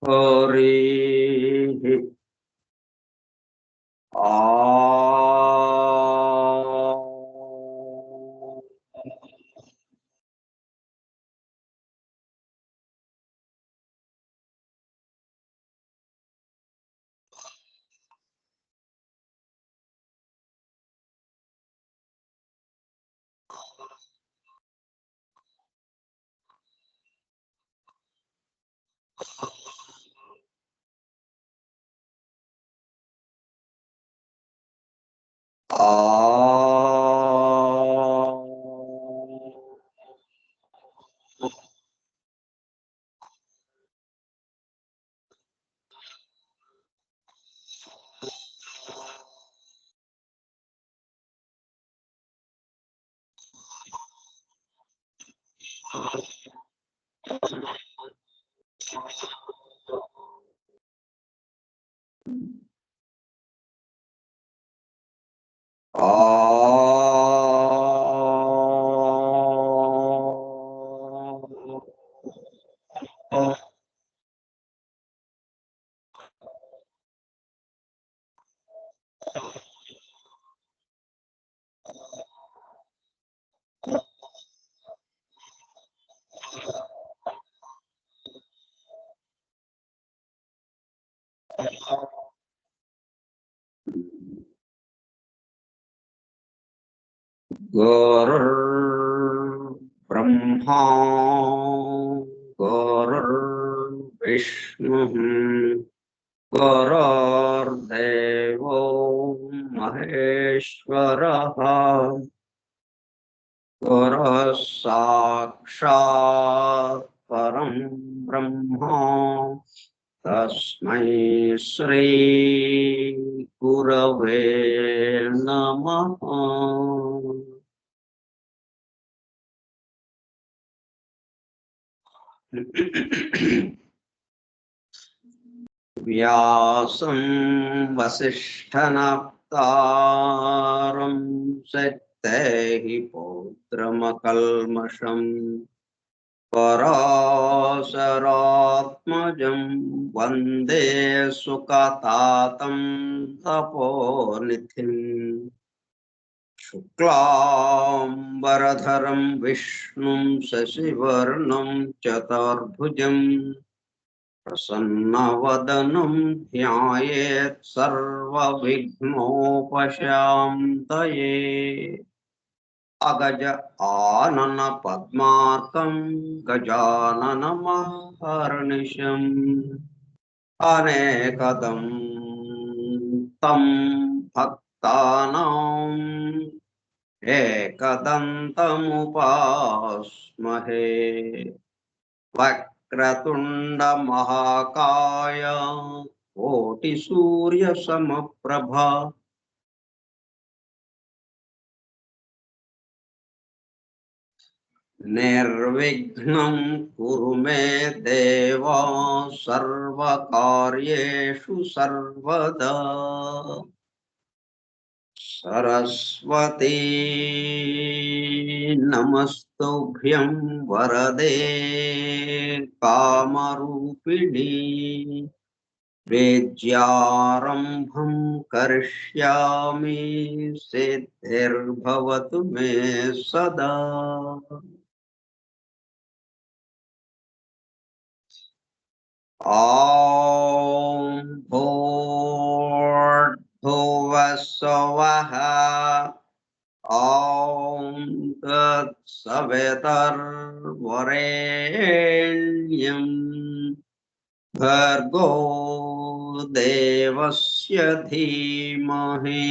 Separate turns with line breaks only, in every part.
हरिः गुरुर्ब्रह्मा गुरुर्विष्णुः गुरुर्देवो महेश्वरः गुरुः साक्षात् परं ब्रह्म तस्मै श्री गुरवे नमः। व्यासं वसिष्ठनप्तारं शक्तेः पौत्रमकल्मषम् पराशरात्मजं वन्दे सुकतातं तपोनिधिम् शुक्लाम्बरधरं विष्णुं शशिवर्णं चतुर्भुजं प्रसन्नवदनं ध्यायेत् सर्वविघ्नोपशान्तये। अगज आनन पद्मार्कं गजाननमहर्निशम् अनेकदं तं भक्तानाम् एकदन्तमुपास्महे। वक्रतुण्ड महाकाय कोटिसूर्यसमप्रभा निर्विघ्नं कुरु मे देव सर्वकार्येषु सर्वदा। सरस्वती नमस्तुभ्यं वरदे कामरूपिणी विद्यारम्भं करिष्यामि सिद्धिर्भवतु मे सदा। ॐ भूर्भुवः स्वः ॐ तत्सवितुर्वरेण्यं भर्गो देवस्य धीमहि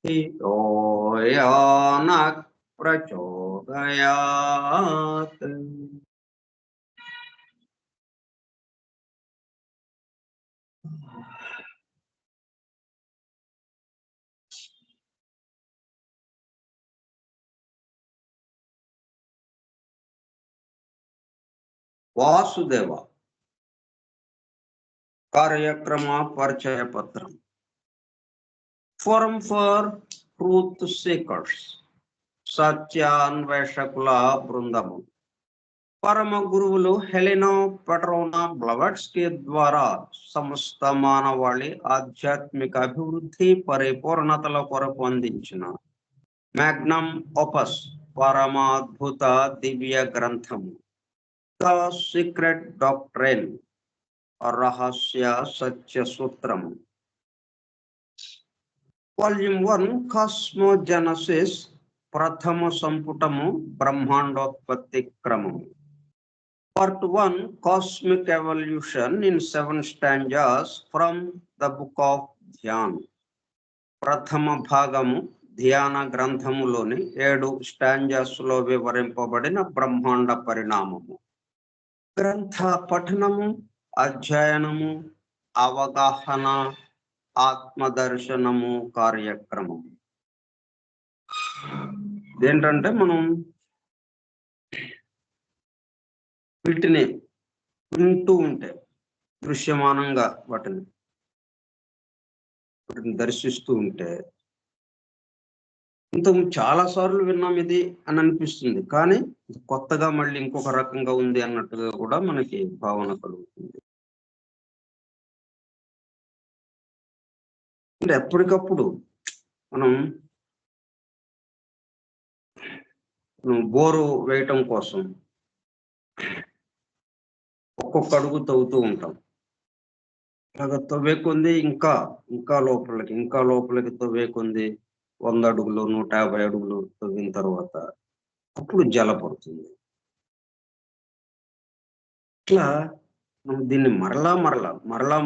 धियो यो नः प्रचोदयात्। वासुदेव कार्यक्रम परिचय पत्र फोरम फॉर ट्रूथ सीकर्स सत्यान्वेषकुल बृंदम పరమ గురువులు హెలెనా పెట్రోనా బ్లవట్స్కీ ద్వారా సమస్త మానవాళి ఆధ్యాత్మిక అభివృద్ధి పరిపూర్ణతల కొరకు అందించిన మ్యాగ్నమ్ ఓపస్ పరమాద్భుత దివ్య గ్రంథము ద సీక్రెట్ డాక్ట్రైన్ రహస్య సత్య సూత్రము వాల్యూమ్ 1 కాస్మోజెనసిస్ ప్రథమ సంపుటము బ్రహ్మాండోత్పత్తి క్రమము part 1 cosmic evolution in 7 stanzas from the book of Dhyan ప్రథమ భాగము ధ్యాన గ్రంథములోని 7 స్టాంజాస్ లో వివరింపబడిన బ్రహ్మాండ పరిణామము గ్రంథ పఠనము అధ్యయనము అవగాహన ఆత్మదర్శనము కార్యక్రమం ఏంటంటే మనం వీటిని వింటూ ఉంటే దృశ్యమానంగా వాటిని దర్శిస్తూ ఉంటే ఇంత చాలా సార్లు విన్నాం ఇది అని అనిపిస్తుంది, కానీ కొత్తగా మళ్ళీ ఇంకొక రకంగా ఉంది అన్నట్టుగా కూడా మనకి భావన కలుగుతుంది. అంటే ఎప్పటికప్పుడు మనం బోరు వేయటం కోసం ఒక్కొక్క అడుగు తవ్వుతూ ఉంటాం. అలాగ తవ్వేకొంది ఇంకా లోపలికి తవ్వేకొంది 100 అడుగులు 150 అడుగులు తవ్విన తర్వాత అప్పుడు జల పడుతుంది. ఇట్లా మనం దీన్ని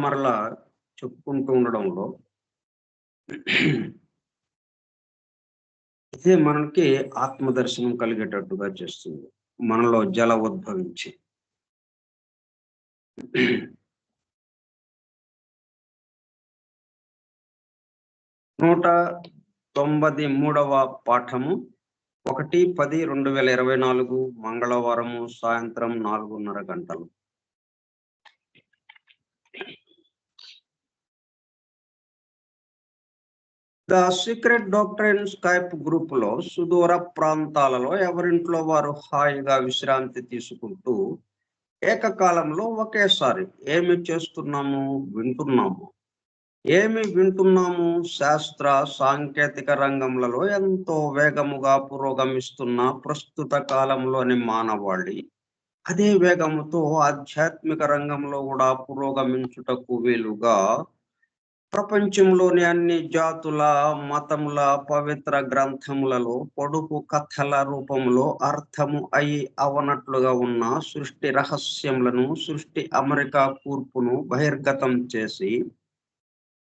మరలా చెప్పుకుంటూ ఉండడంలో ఇదే మనకి ఆత్మదర్శనం కలిగేటట్టుగా చేస్తుంది. మనలో జల ఉద్భవించి 193వ పాఠము 1-10-2024 మంగళవారము సాయంత్రం 4:30 గంటలు. The secret doctrine Skype group లో సుదూర ప్రాంతాలలో ఎవరింట్లో వారు హాయిగా విశ్రాంతి తీసుకుంటూ ఏకకాలంలో ఒకేసారి ఏమి వింటున్నాము శాస్త్ర సాంకేతిక రంగంలో ఎంతో వేగముగా పురోగమిస్తున్న ప్రస్తుత కాలంలోని మానవాళి అదే వేగముతో ఆధ్యాత్మిక రంగంలో కూడా పురోగమించుటకు వీలుగా ప్రపంచంలోని అన్ని జాతుల మతముల పవిత్ర గ్రంథములలో పొడుపు కథల రూపంలో అర్థము అవనట్లుగా ఉన్న సృష్టి రహస్యములను సృష్టి అమెరికా కూర్పును బహిర్గతం చేసి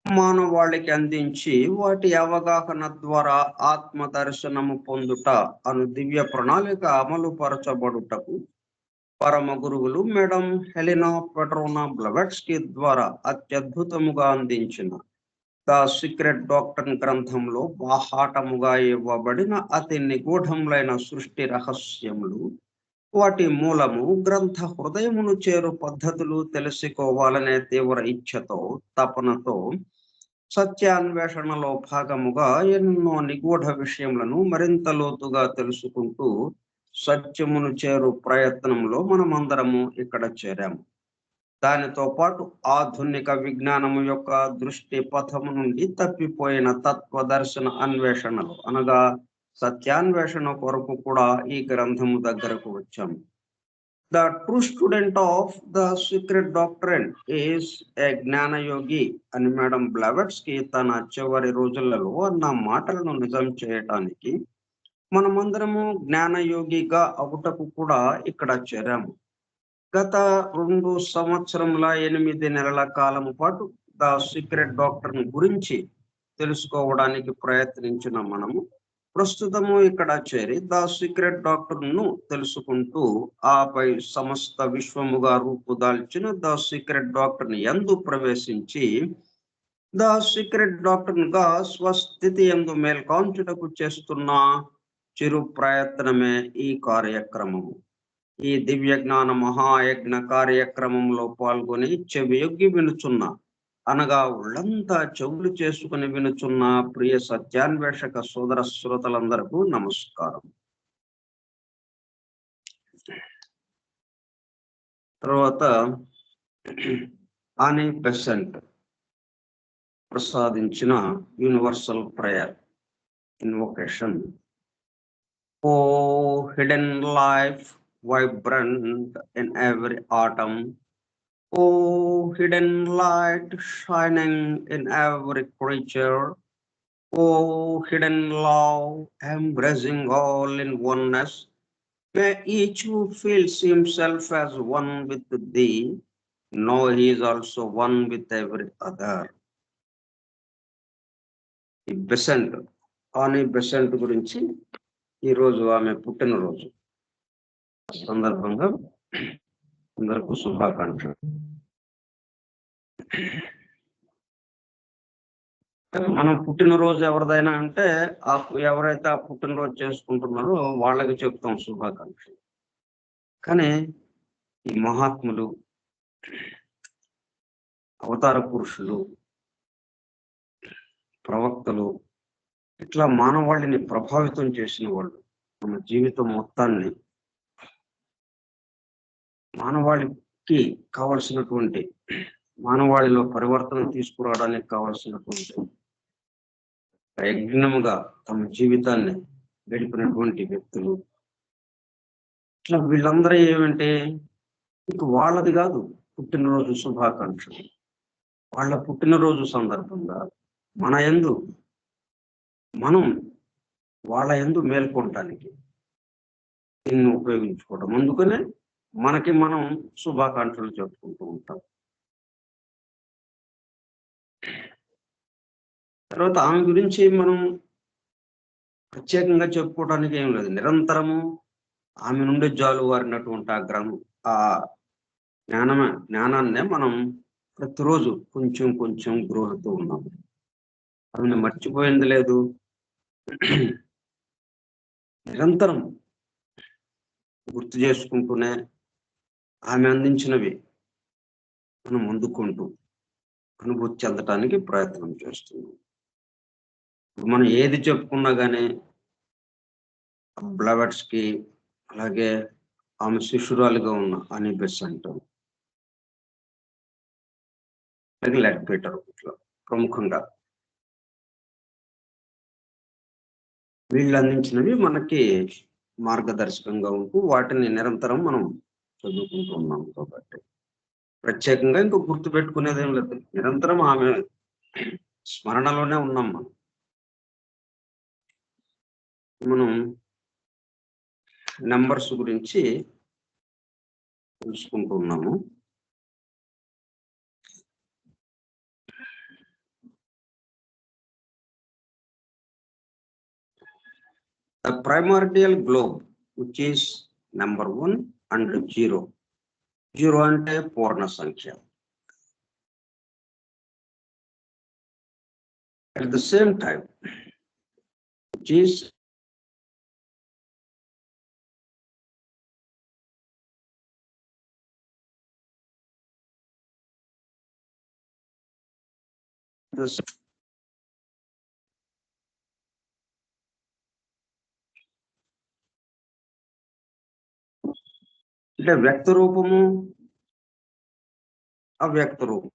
మానవాళికి అందించి వాటి అవగాహన ద్వారా ఆత్మ దర్శనము పొందుట అను దివ్య ప్రణాళిక అమలు పరచబడుటకు పరమ గురువులు మేడం హెలెనా పెట్రోనా బ్లవట్స్కీ ద్వారా అత్యద్భుతముగా అందించిన ద సీక్రెట్ డాక్ట్రైన్ గ్రంథంలో బాహాటముగా ఇవ్వబడిన అతి నిగూఢములైన సృష్టి రహస్యములు వాటి మూలము గ్రంథ హృదయమును చేరు పద్ధతులు తెలుసుకోవాలనే తీవ్ర ఇచ్ఛతో తపనతో సత్యాన్వేషణలో భాగముగా ఎన్నో నిగూఢ విషయములను మరింత లోతుగా తెలుసుకుంటూ సత్యమును చేరు ప్రయత్నంలో మనమందరము ఇక్కడ చేరాము. దానితో పాటు ఆధునిక విజ్ఞానము యొక్క దృష్టి పథము నుండి తప్పిపోయిన తత్వదర్శన అన్వేషణలు అనగా సత్యాన్వేషణ కొరకు కూడా ఈ గ్రంథము దగ్గరకు వచ్చాము. The true student of the secret doctrine is a జ్ఞానయోగి అని మేడం బ్లవట్స్కీ తన చివరి రోజులలో అన్న మాటలను నిజం చేయటానికి మనమందరము జ్ఞానయోగిగా అవుటకు కూడా ఇక్కడ చేరాము. గత 2 సంవత్సరముల 8 నెలల కాలము పాటు ద సీక్రెట్ డాక్ట్రైన్ గురించి తెలుసుకోవడానికి ప్రయత్నించిన మనము ప్రస్తుతము ఇక్కడ చేరి ద సీక్రెట్ డాక్ట్రైన్ ను తెలుసుకుంటూ ఆపై సమస్త విశ్వముగా రూపుదాల్చిన ద సీక్రెట్ డాక్ట్రైన్ యందు ప్రవేశించి ద సీక్రెట్ డాక్ట్రైన్ గా స్వస్థితి యందు మేల్కాంచుటకు చేస్తున్న చిరు ప్రయత్నమే ఈ కార్యక్రమము. ఈ దివ్య జ్ఞాన మహాయజ్ఞ కార్యక్రమంలో పాల్గొని చెవియొగ్గి వినుచున్న అనగా ఒళ్ళంతా చెవులు చేసుకుని వినుచున్న ప్రియ సత్యాన్వేషక సోదర శ్రోతలందరికీ నమస్కారం. తర్వాత ఆనీ బెసెంట్ ప్రసాదించిన universal prayer invocation. O hidden life vibrant in every atom, oh hidden light shining in every creature, oh hidden love embracing all in oneness, may each who feels himself as one with thee know he is also one with every other. ఈ Besant ఆనీ Besant గురించి ఈరోజు ఆమె పుట్టినరోజు సందర్భంగా అందరికీ శుభాకాంక్షలు. మనం పుట్టినరోజు ఎవరిదైనా అంటే ఎవరైతే ఆ పుట్టినరోజు చేసుకుంటున్నారో వాళ్ళకి చెప్తాం శుభాకాంక్షలు. కానీ ఈ మహాత్ములు, అవతార పురుషులు, ప్రవక్తలు, ఇట్లా మానవాళిని ప్రభావితం చేసిన వాళ్ళు, మన జీవితం మొత్తాన్ని మానవాళికి కావలసినటువంటి మానవాళిలో పరివర్తన తీసుకురావడానికి కావలసినటువంటి యజ్ఞముగా తమ జీవితాన్ని గడిపినటువంటి వ్యక్తులు, ఇట్లా వీళ్ళందరూ ఏమంటే ఇంక వాళ్ళది కాదు పుట్టినరోజు శుభాకాంక్షలు. వాళ్ళ పుట్టినరోజు సందర్భంగా మనం వాళ్ళ యందు మేల్కొనటానికి దీన్ని ఉపయోగించుకోవడం. అందుకనే మనకి మనం శుభాకాంక్షలు చెప్పుకుంటూ ఉంటాం. తర్వాత ఆమె గురించి మనం ప్రత్యేకంగా చెప్పుకోవడానికి ఏం లేదు. నిరంతరము ఆమె నుండి జాలువారినటువంటి ఆ జ్ఞానాన్నే మనం ప్రతిరోజు కొంచెం కొంచెం గ్రోలుతూ ఉన్నాం. ఆమెను మర్చిపోయింది లేదు. నిరంతరం గుర్తు చేసుకుంటూనే ఆమె అందించినవి మనం అందుకుంటూ అనుభూతి చెందటానికి ప్రయత్నం చేస్తున్నాం. మనం ఏది చెప్పుకున్నా కానీ బ్లవర్స్ కి, అలాగే ఆమె శిష్యురాలుగా ఉన్న ఆనీ బెసెంట్, లెడ్ పీటర్, ఇట్లా ప్రముఖంగా వీళ్ళు అందించినవి మనకి మార్గదర్శకంగా ఉంటూ వాటిని నిరంతరం మనం చదువుకుంటూ ఉన్నాం. కాబట్టి ప్రత్యేకంగా ఇంకో గుర్తు పెట్టుకునేది ఏం లేదు. నిరంతరం ఆమె స్మరణలోనే ఉన్నాం. మనం నెంబర్స్ గురించి తెలుసుకుంటూ ఉన్నాము. The primordial globe, which is number 1 and 0. 0 అంటే పూర్ణ సంఖ్య. At the same time, which is this అంటే వ్యక్త రూపము, అవ్యక్త రూపం.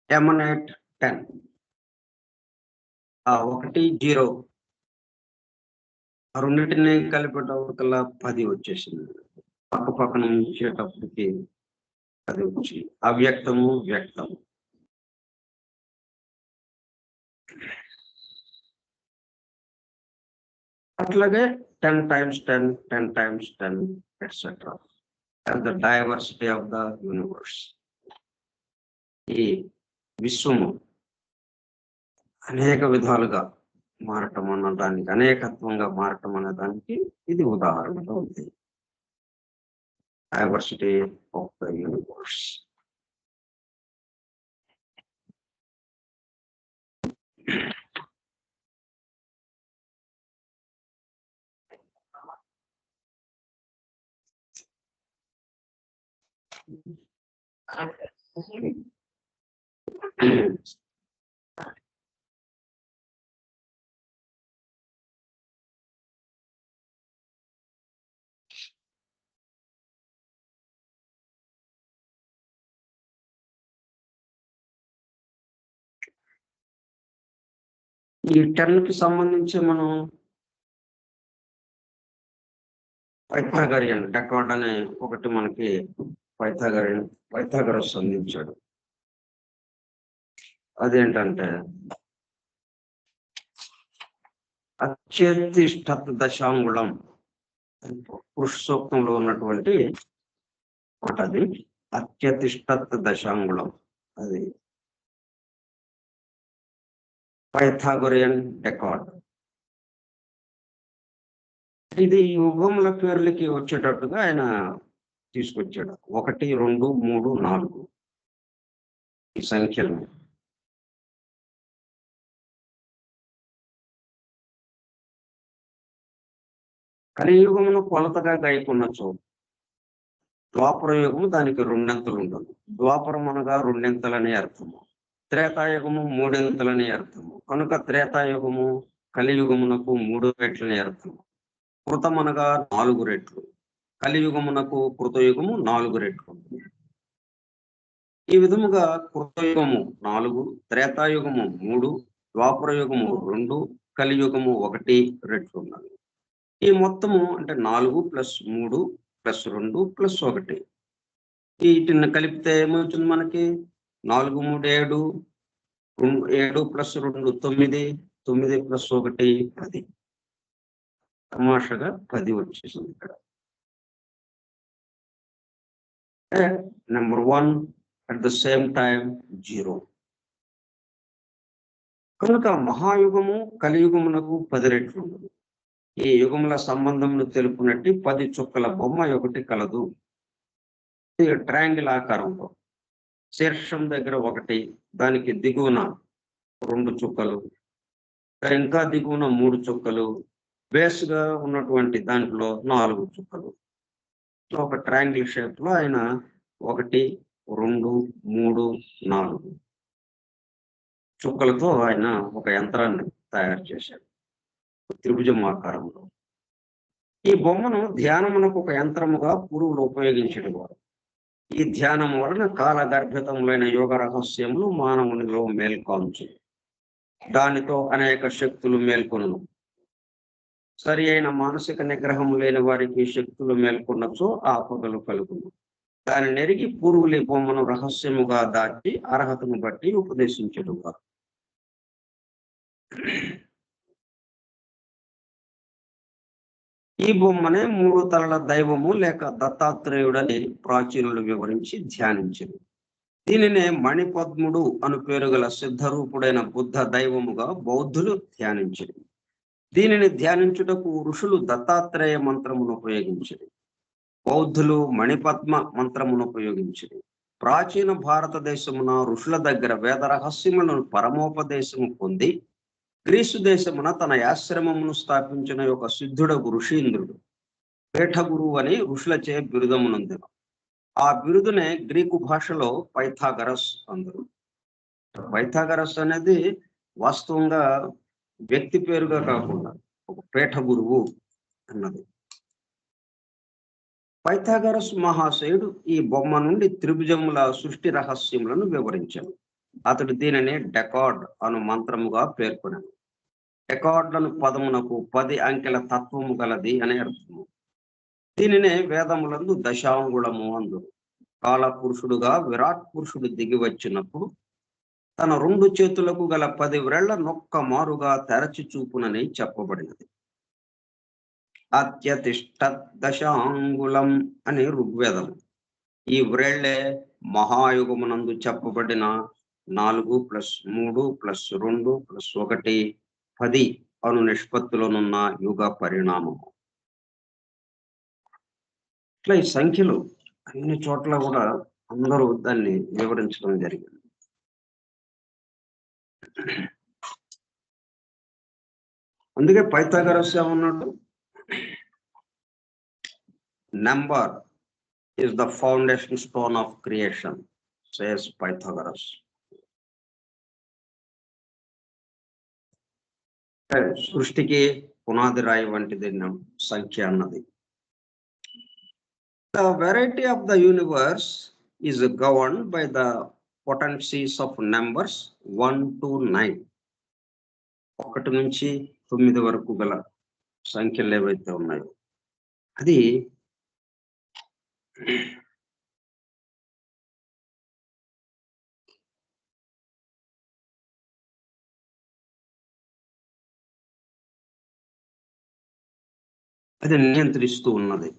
ఎమనేట్ 10, 1 0, ఆ రెండింటిని కలిపేటప్పటికల్లా 10 వచ్చేసింది. పక్క పక్కన ఉంచేటప్పటికి అది వచ్చి అవ్యక్తము, వ్యక్తము. అట్లాగే 10 times 10, 10 times 10, etc. as the diversity of the universe. ఈ విశ్వము అనేక విధాలుగా మారటం అన్నదానికి, అనేకత్వంగా మారటం అన్నదానికి ఇది ఉదాహరణగా ఉంది. Diversity of the universe. ఈ 10 కి సంబంధించి మనం పైథాగరియన్ డెకార్డ్ అనే ఒకటి మనకి పైథాగరస్ అందించాడు. అదేంటంటే అత్యతిష్ఠత్ దశాంగుళం పురుష సూక్తంలో ఉన్నటువంటి అది అత్యతిష్ఠత్ దశాంగుళం. అది పైథాగోరియన్ డెకార్డ్. ఇది యుగముల పేర్లకి వచ్చేటట్టుగా ఆయన తీసుకొచ్చాడు. 1, 2, 3, 4 ఈ సంఖ్యలు. కలియుగమును కొలతగా గాయకున్నచో ద్వాపర యుగము దానికి 2 అంతలు ఉండదు. ద్వాపరం అనగా 2 అంతలని అర్థము. త్రేతాయుగము 3 అంతలని అర్థము. కనుక త్రేతాయుగము కలియుగమునకు 3 రెట్లని అర్థము. కృతమనగా 4 రెట్లు. కలియుగమునకు కృతయుగము 4 రెట్లు. ఈ విధముగా కృతయుగము 4, త్రేతాయుగము 3, ద్వాపర యుగము 2, కలియుగము 1 రెట్లు ఉన్నది. ఈ మొత్తము అంటే 4 + 3 + 2 + 1. వీటిని కలిపితే ఏమవుతుంది మనకి? 4, 3, 7, 7 + 2 9, 9 + 1 10. తమాషగా 10 వచ్చేసింది ఇక్కడ. Number 1 at the same time 0. కనుక మహాయుగము కలియుగమునకు 10 రెట్లు ఉండదు. ఈ యుగముల సంబంధమును తెలుపునట్టు 10 చుక్కల బొమ్మ ఒకటి కలదు. ట్రయాంగిల్ ఆకారంలో శీర్షం దగ్గర 1, దానికి దిగువన 2 చుక్కలు, ఇంకా దిగువన 3 చుక్కలు, బేస్ గా ఉన్నటువంటి దాంట్లో 4 చుక్కలు. ఒక ట్రయాంగిల్ షేప్ లో ఆయన 1, 2, 3, 4 చుక్కలతో ఆయన ఒక యంత్రాన్ని తయారు చేశాడు త్రిభుజం ఆకారంలో. ఈ బొమ్మను ధ్యానమునకు ఒక యంత్రముగా పూర్వులు ఉపయోగించడం వారు. ఈ ధ్యానం వలన కాలగర్భితములైన యోగ రహస్యములు మానవునిలో మేల్కొంచు. దానితో అనేక శక్తులు మేల్కొను. సరి అయిన మానసిక నిగ్రహం లేని వారికి శక్తులు మేల్కొన్నచో ఆపదలు కలుగును. దాని నెరిగి పూర్వులు ఈ బొమ్మను రహస్యముగా దాచి అర్హతను బట్టి ఉపదేశించడుగా. ఈ బొమ్మనే 3 తలల దైవము లేక దత్తాత్రేయుడని ప్రాచీనులు వివరించి ధ్యానించారు. దీనినే మణిపద్ముడు అను పేరు గల సిద్ధరూపుడైన బుద్ధ దైవముగా బౌద్ధులు ధ్యానించారు. దీనిని ధ్యానించుటకు ఋషులు దత్తాత్రేయ మంత్రమును ఉపయోగించారు. బౌద్ధులు మణిపద్మ మంత్రమును ఉపయోగించారు. ప్రాచీన భారతదేశమున ఋషుల దగ్గర వేద రహస్యములను పరమోపదేశము పొంది గ్రీసు దేశమున తన ఆశ్రమమును స్థాపించిన ఒక సిద్ధుడగు ఋషీంద్రుడు పీఠ గురువు అని ఋషులచే బిరుదమునందెను. ఆ బిరుదునే గ్రీకు భాషలో పైథాగరస్ అందరు. పైథాగరస్ అనేది వాస్తవంగా వ్యక్తి పేరుగా కాకుండా ఒక పీఠ గురువు అన్నది. పైథాగరస్ మహాశయుడు ఈ బొమ్మ నుండి త్రిభుజముల సృష్టి రహస్యములను వివరించాడు. అతడు దీనిని డెకార్డ్ అను మంత్రముగా పేర్కొన్నాడు. డెకార్డ్లను పదమునకు 10 అంకెల తత్వము గలది అనే అర్థము. దీనినే వేదములందు దశాంగుళము అందురు. కాల పురుషుడుగా విరాట్ పురుషుడు దిగి వచ్చినప్పుడు తన 2 చేతులకు గల 10 వ్రేళ్ల నొక్క మారుగా తెరచి చూపునని చెప్పబడినది. అత్యతిష్ఠత్ దశాంగుళం అని ఋగ్వేదం. ఈ వ్రేళ్లే మహాయుగమునందు చెప్పబడిన 4 + 3 + 2 + 1 10 అను నిష్పత్తిలోనున్న యుగ పరిణామము. ఇట్లా ఈ సంఖ్యలు అన్ని చోట్ల కూడా అందరూ దాన్ని వివరించడం జరిగింది. అందుకే పైథాగరస్ ఏమన్నాడు? Number is the foundation stone of creation. Says Pythagoras. సృష్టికి పునాది రాయి వంటిది సంఖ్య అన్నది. The variety of the universe is governed by the potencies of numbers 1 to 9. 1 నుంచి 9 వరకు గల సంఖ్యలు ఏవైతే ఉన్నాయో అది నియంత్రిస్తూ ఉన్నది.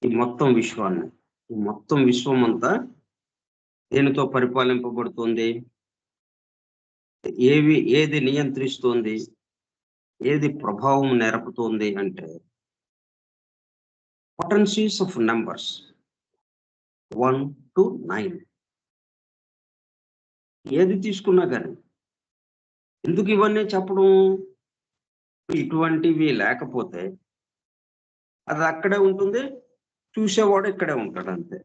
ఈ మొత్తం విశ్వాన్ని, ఈ మొత్తం విశ్వం అంతా దేనితో పరిపాలింపబడుతుంది? ఏది నియంత్రిస్తుంది, ఏది ప్రభావం నేర్పుతోంది అంటే పొటెన్సీస్ ఆఫ్ నెంబర్స్ 1 to 9. ఏది తీసుకున్నా కానీ. ఎందుకు ఇవన్నీ చెప్పడం? ఇటువంటివి లేకపోతే అది అక్కడే ఉంటుంది, చూసేవాడు ఇక్కడే ఉంటాడు, అంతే.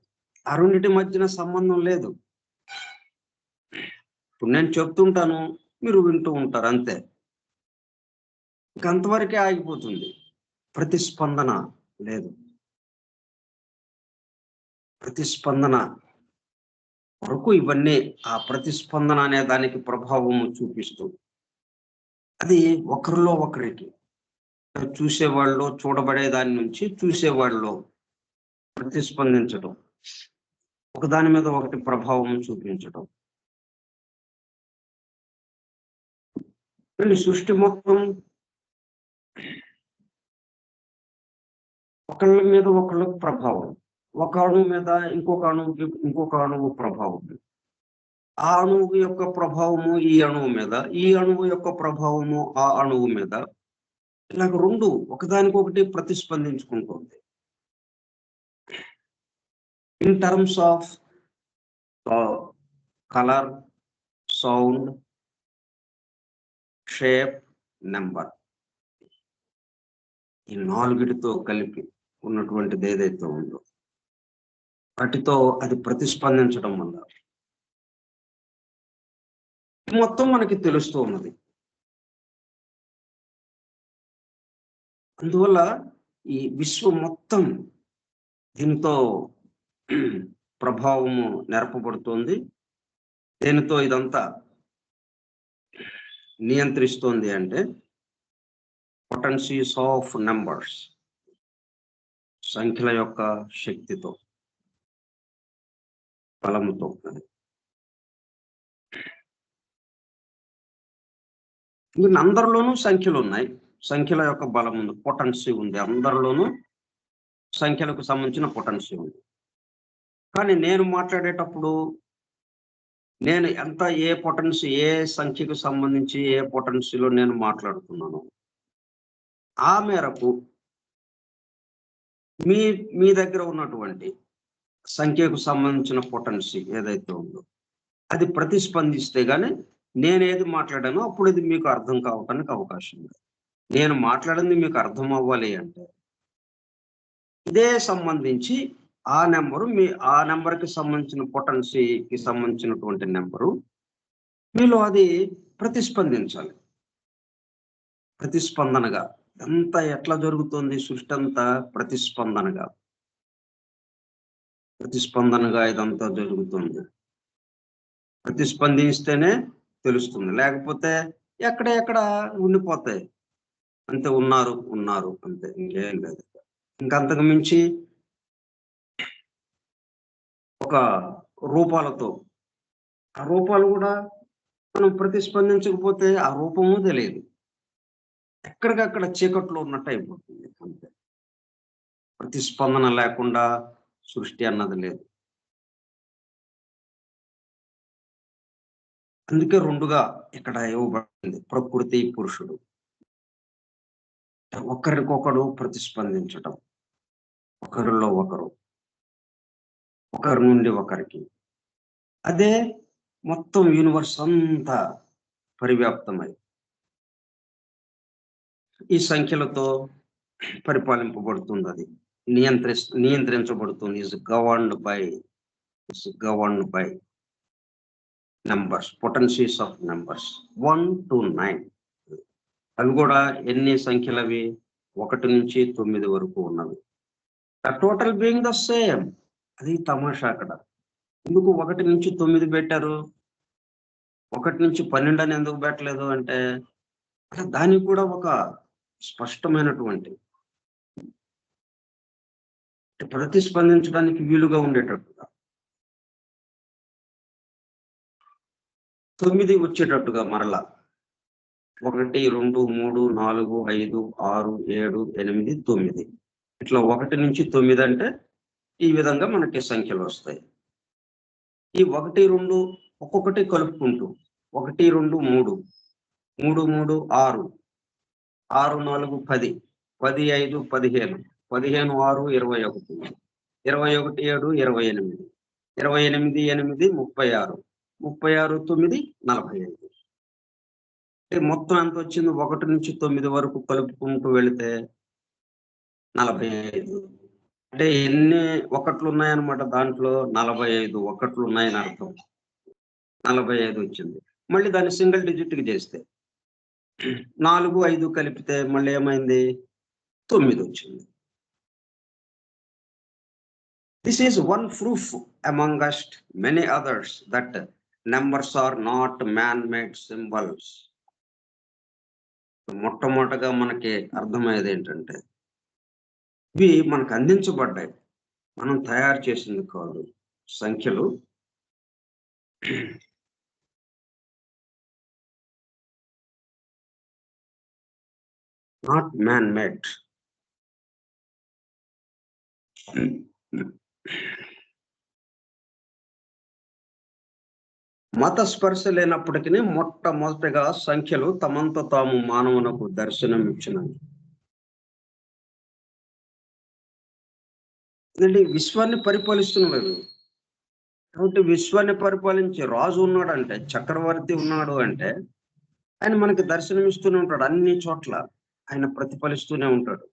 ఆ రెండింటి మధ్యన సంబంధం లేదు. ఇప్పుడు నేను చెప్తుంటాను, మీరు వింటూ ఉంటారు, అంతే. ఇంకంతవరకే ఆగిపోతుంది. ప్రతిస్పందన లేదు. ప్రతిస్పందన వరకు ఇవన్నీ ఆ ప్రతిస్పందన అనే దానికి ప్రభావము చూపిస్తూ అది ఒకరిలో ఒకరికి, చూసేవాళ్ళు చూడబడే దాని నుంచి చూసేవాళ్ళు ప్రతిస్పందించడం, ఒకదాని మీద ఒకటి ప్రభావం చూపించడం. సృష్టి మొత్తం ఒకళ్ళ మీద ఒకళ్ళకు ప్రభావం, ఒక అణువు మీద ఇంకొక అణువుకి ఇంకొక అణువు ప్రభావం, ఆ అణువు యొక్క ప్రభావము ఈ అణువు మీద, ఈ అణువు యొక్క ప్రభావము ఆ అణువు మీద, ఇలాగ రెండు ఒకదానికొకటి ప్రతిస్పందించుకుంటుంది. In terms of colour, sound, shape, number, ఈ 4టితో కలిపి ఉన్నటువంటిది ఏదైతే ఉందో వాటితో అది ప్రతిస్పందించడం వల్ల మొత్తం మనకి తెలుస్తూ ఉన్నది. అందువల్ల ఈ విశ్వం మొత్తం దీనితో ప్రభావము నేర్పబడుతోంది. దేనితో ఇదంతా నియంత్రిస్తోంది అంటే పొటెన్సీస్ ఆఫ్ నెంబర్స్, సంఖ్యల యొక్క శక్తితో, బలముతో. అందరిలోనూ సంఖ్యలు ఉన్నాయి, సంఖ్యల యొక్క బలం ఉంది, పొటెన్సీ ఉంది. అందరిలోనూ సంఖ్యలకు సంబంధించిన పొటెన్సీ ఉంది. కానీ నేను మాట్లాడేటప్పుడు నేను ఎంత ఏ పొటెన్సీ, ఏ సంఖ్యకు సంబంధించి ఏ పొటెన్సీలో నేను మాట్లాడుతున్నాను, ఆ మేరకు మీ దగ్గర ఉన్నటువంటి సంఖ్యకు సంబంధించిన పొటెన్సీ ఏదైతే ఉందో అది ప్రతిస్పందిస్తే గానీ నేనేది మాట్లాడానో అప్పుడు ఇది మీకు అర్థం కావటానికి అవకాశం ఉంది. నేను మాట్లాడింది మీకు అర్థం అవ్వాలి అంటే ఇదే సంబంధించి ఆ నెంబరు ఆ నెంబర్కి సంబంధించిన పొటెన్సీకి సంబంధించినటువంటి నెంబరు మీలో అది ప్రతిస్పందించాలి. ప్రతిస్పందనగా అంతా ఎట్లా జరుగుతుంది? సృష్టి అంతా ప్రతిస్పందనగా ఇదంతా జరుగుతుంది. ప్రతిస్పందిస్తేనే తెలుస్తుంది, లేకపోతే ఎక్కడ ఉండిపోతాయి, అంతే. ఉన్నారు అంతే, ఇంకేం లేదు. ఇంకంతకు మించి ఒక రూపాలతో, ఆ రూపాలు కూడా మనం ప్రతిస్పందించకపోతే ఆ రూపము తెలియదు, ఎక్కడికక్కడ చీకట్లో ఉన్నట్టు అయిపోతుంది, అంతే. ప్రతిస్పందన లేకుండా సృష్టి అన్నది లేదు. అందుకే రెండుగా ఇక్కడ ఇవ్వబడింది, ప్రకృతి, పురుషుడు. ఒకరికొకడు ప్రతిస్పందించటం, ఒకరిలో ఒకరు, ఒకరి నుండి ఒకరికి. అదే మొత్తం యూనివర్స్ అంతా పరివ్యాప్తమై ఈ సంఖ్యలతో పరిపాలింపబడుతుంది. అది నియంత్రించబడుతుంది. is governed by numbers, potencies of numbers 1 to 9. అవి కూడా ఎన్ని సంఖ్యలు అవి? 1 నుంచి 9 వరకు ఉన్నవి. The total being the same. అది తమాషా అక్కడ. ఎందుకు 1 నుంచి 9 పెట్టారు? 1 నుంచి 12 అని ఎందుకు పెట్టలేదు అంటే దానికి కూడా ఒక స్పష్టమైనటువంటి ప్రతిస్పందించడానికి వీలుగా ఉండేటట్టుగా 9 వచ్చేటట్టుగా మరలా 1 2 3 4 5 6 7 8 9 ఇట్లా 1 నుంచి 9 అంటే ఈ విధంగా మనకి సంఖ్యలు వస్తాయి. ఈ 1 2 ఒక్కొక్కటి కలుపుకుంటూ 1 2 3 3 3 6 6 4 10 10 5 15 15 6 21 21 7 28 28 8 36 36 9 45. అంటే మొత్తం ఎంత వచ్చింది? 1 నుంచి 9 వరకు కలుపుకుంటూ వెళితే 45. అంటే ఎన్ని ఒకట్లు ఉన్నాయన్నమాట? దాంట్లో 45 ఒకట్లు ఉన్నాయని అర్థం. 45 వచ్చింది. మళ్ళీ దాన్ని సింగిల్ డిజిట్కి చేస్తే 4 5 కలిపితే మళ్ళీ ఏమైంది? 9 వచ్చింది. This is one proof amongst many others that numbers are not man-made symbols. మొట్టమొదటగా మనకి అర్థమయ్యేది ఏంటంటే ఇవి మనకు అందించబడ్డాయి, మనం తయారు చేసింది కాదు. సంఖ్యలు నాట్ మ్యాన్ మేడ్. మత స్పర్శ లేనప్పటికీ మొట్టమొదటిగా సంఖ్యలు తమంత తాము మానవునకు దర్శనం ఇచ్చినవి. విశ్వాన్ని పరిపాలిస్తున్నవి. కాబట్టి విశ్వాన్ని పరిపాలించే రాజు ఉన్నాడంటే, చక్రవర్తి ఉన్నాడు అంటే ఆయన మనకి దర్శనం ఇస్తూనే ఉంటాడు. అన్ని చోట్ల ఆయన ప్రతిఫలిస్తూనే ఉంటాడు,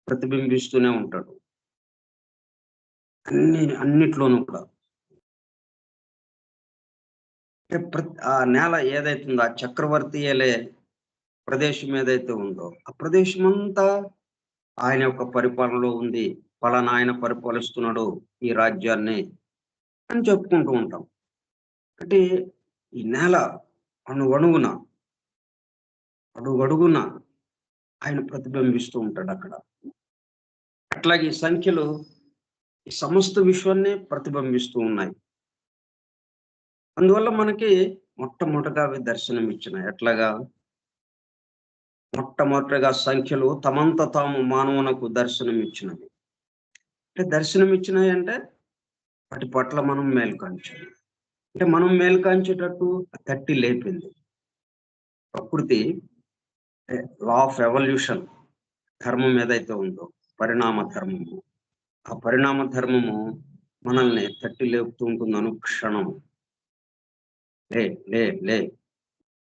ప్రతిబింబిస్తూనే ఉంటాడు, అన్నిట్లోనూ కూడా. ఆ నేల ఏదైతుందో, ఆ చక్రవర్తి ఏలే ప్రదేశం ఏదైతే ఉందో ఆ ప్రదేశం అంతా ఆయన యొక్క పరిపాలనలో ఉంది. పలానా ఆయన పరిపాలిస్తున్నాడు ఈ రాజ్యాన్ని అని చెప్పుకుంటూ ఉంటాం. అంటే ఈ నేల అణువణువున అడుగడుగున ఆయన ప్రతిబింబిస్తూ ఉంటాడు అక్కడ. అట్లాగే ఈ సంఖ్యలు ఈ సమస్త విశ్వాన్ని ప్రతిబింబిస్తూ ఉన్నాయి. అందువల్ల మనకి మొట్టమొదటిగా అవి దర్శనం ఇచ్చినాయి. ఎట్లాగా? మొట్టమొదటిగా సంఖ్యలు తమంత తాము మానవునకు దర్శనం ఇచ్చినవి. అంటే దర్శనం ఇచ్చినాయి అంటే వాటి పట్ల మనం మేల్కాంచాలి. అంటే మనం మేల్కాంచేటట్టు తట్టి లేపింది ప్రకృతి. లా ఆఫ్ ఎవల్యూషన్ ధర్మం ఏదైతే ఉందో, పరిణామ ధర్మము, ఆ పరిణామ ధర్మము మనల్ని తట్టి లేపుతూ ఉంటుంది అనుక్షణం. లే లే లే.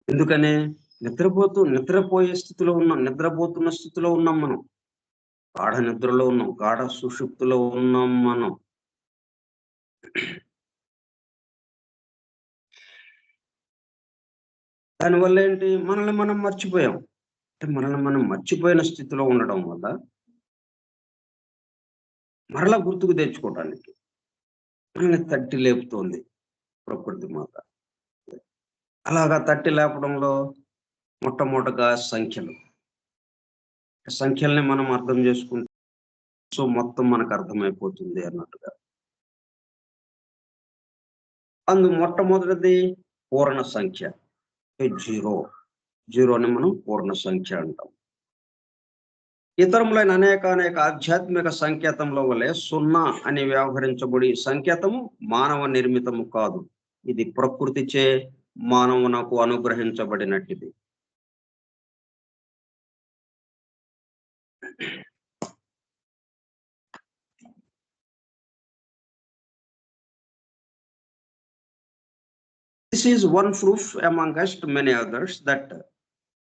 ఎందుకనే? నిద్రపోయే స్థితిలో ఉన్నాం, నిద్రపోతున్న స్థితిలో ఉన్నాం మనం. గాఢ నిద్రలో ఉన్నాం, గాఢ సుషుప్తిలో ఉన్నాం మనం. దానివల్ల ఏంటి? మనల్ని మనం మర్చిపోయాం. అంటే మనల్ని మనం మర్చిపోయిన స్థితిలో ఉండడం వల్ల మరలా గుర్తుకు తెచ్చుకోవడానికి మనల్ని తట్టి లేపుతోంది ప్రకృతి మాత. అలాగా తట్టి లేపడంలో మొట్టమొదటిగా సంఖ్యల్ని మనం అర్థం చేసుకుంటే సో మొత్తం మనకు అర్థమైపోతుంది అన్నట్టుగా. మొట్టమొదటిది పూర్ణ సంఖ్య, 0. 0ని మనం పూర్ణ సంఖ్య అంటాం. ఇతరములైన అనేక ఆధ్యాత్మిక సంకేతంలో వలె 0 అని వ్యవహరించబడి సంకేతము మానవ నిర్మితము కాదు. ఇది ప్రకృతిచే మానవునకు అనుగ్రహించబడినట్టిది. This is one proof amongst many others that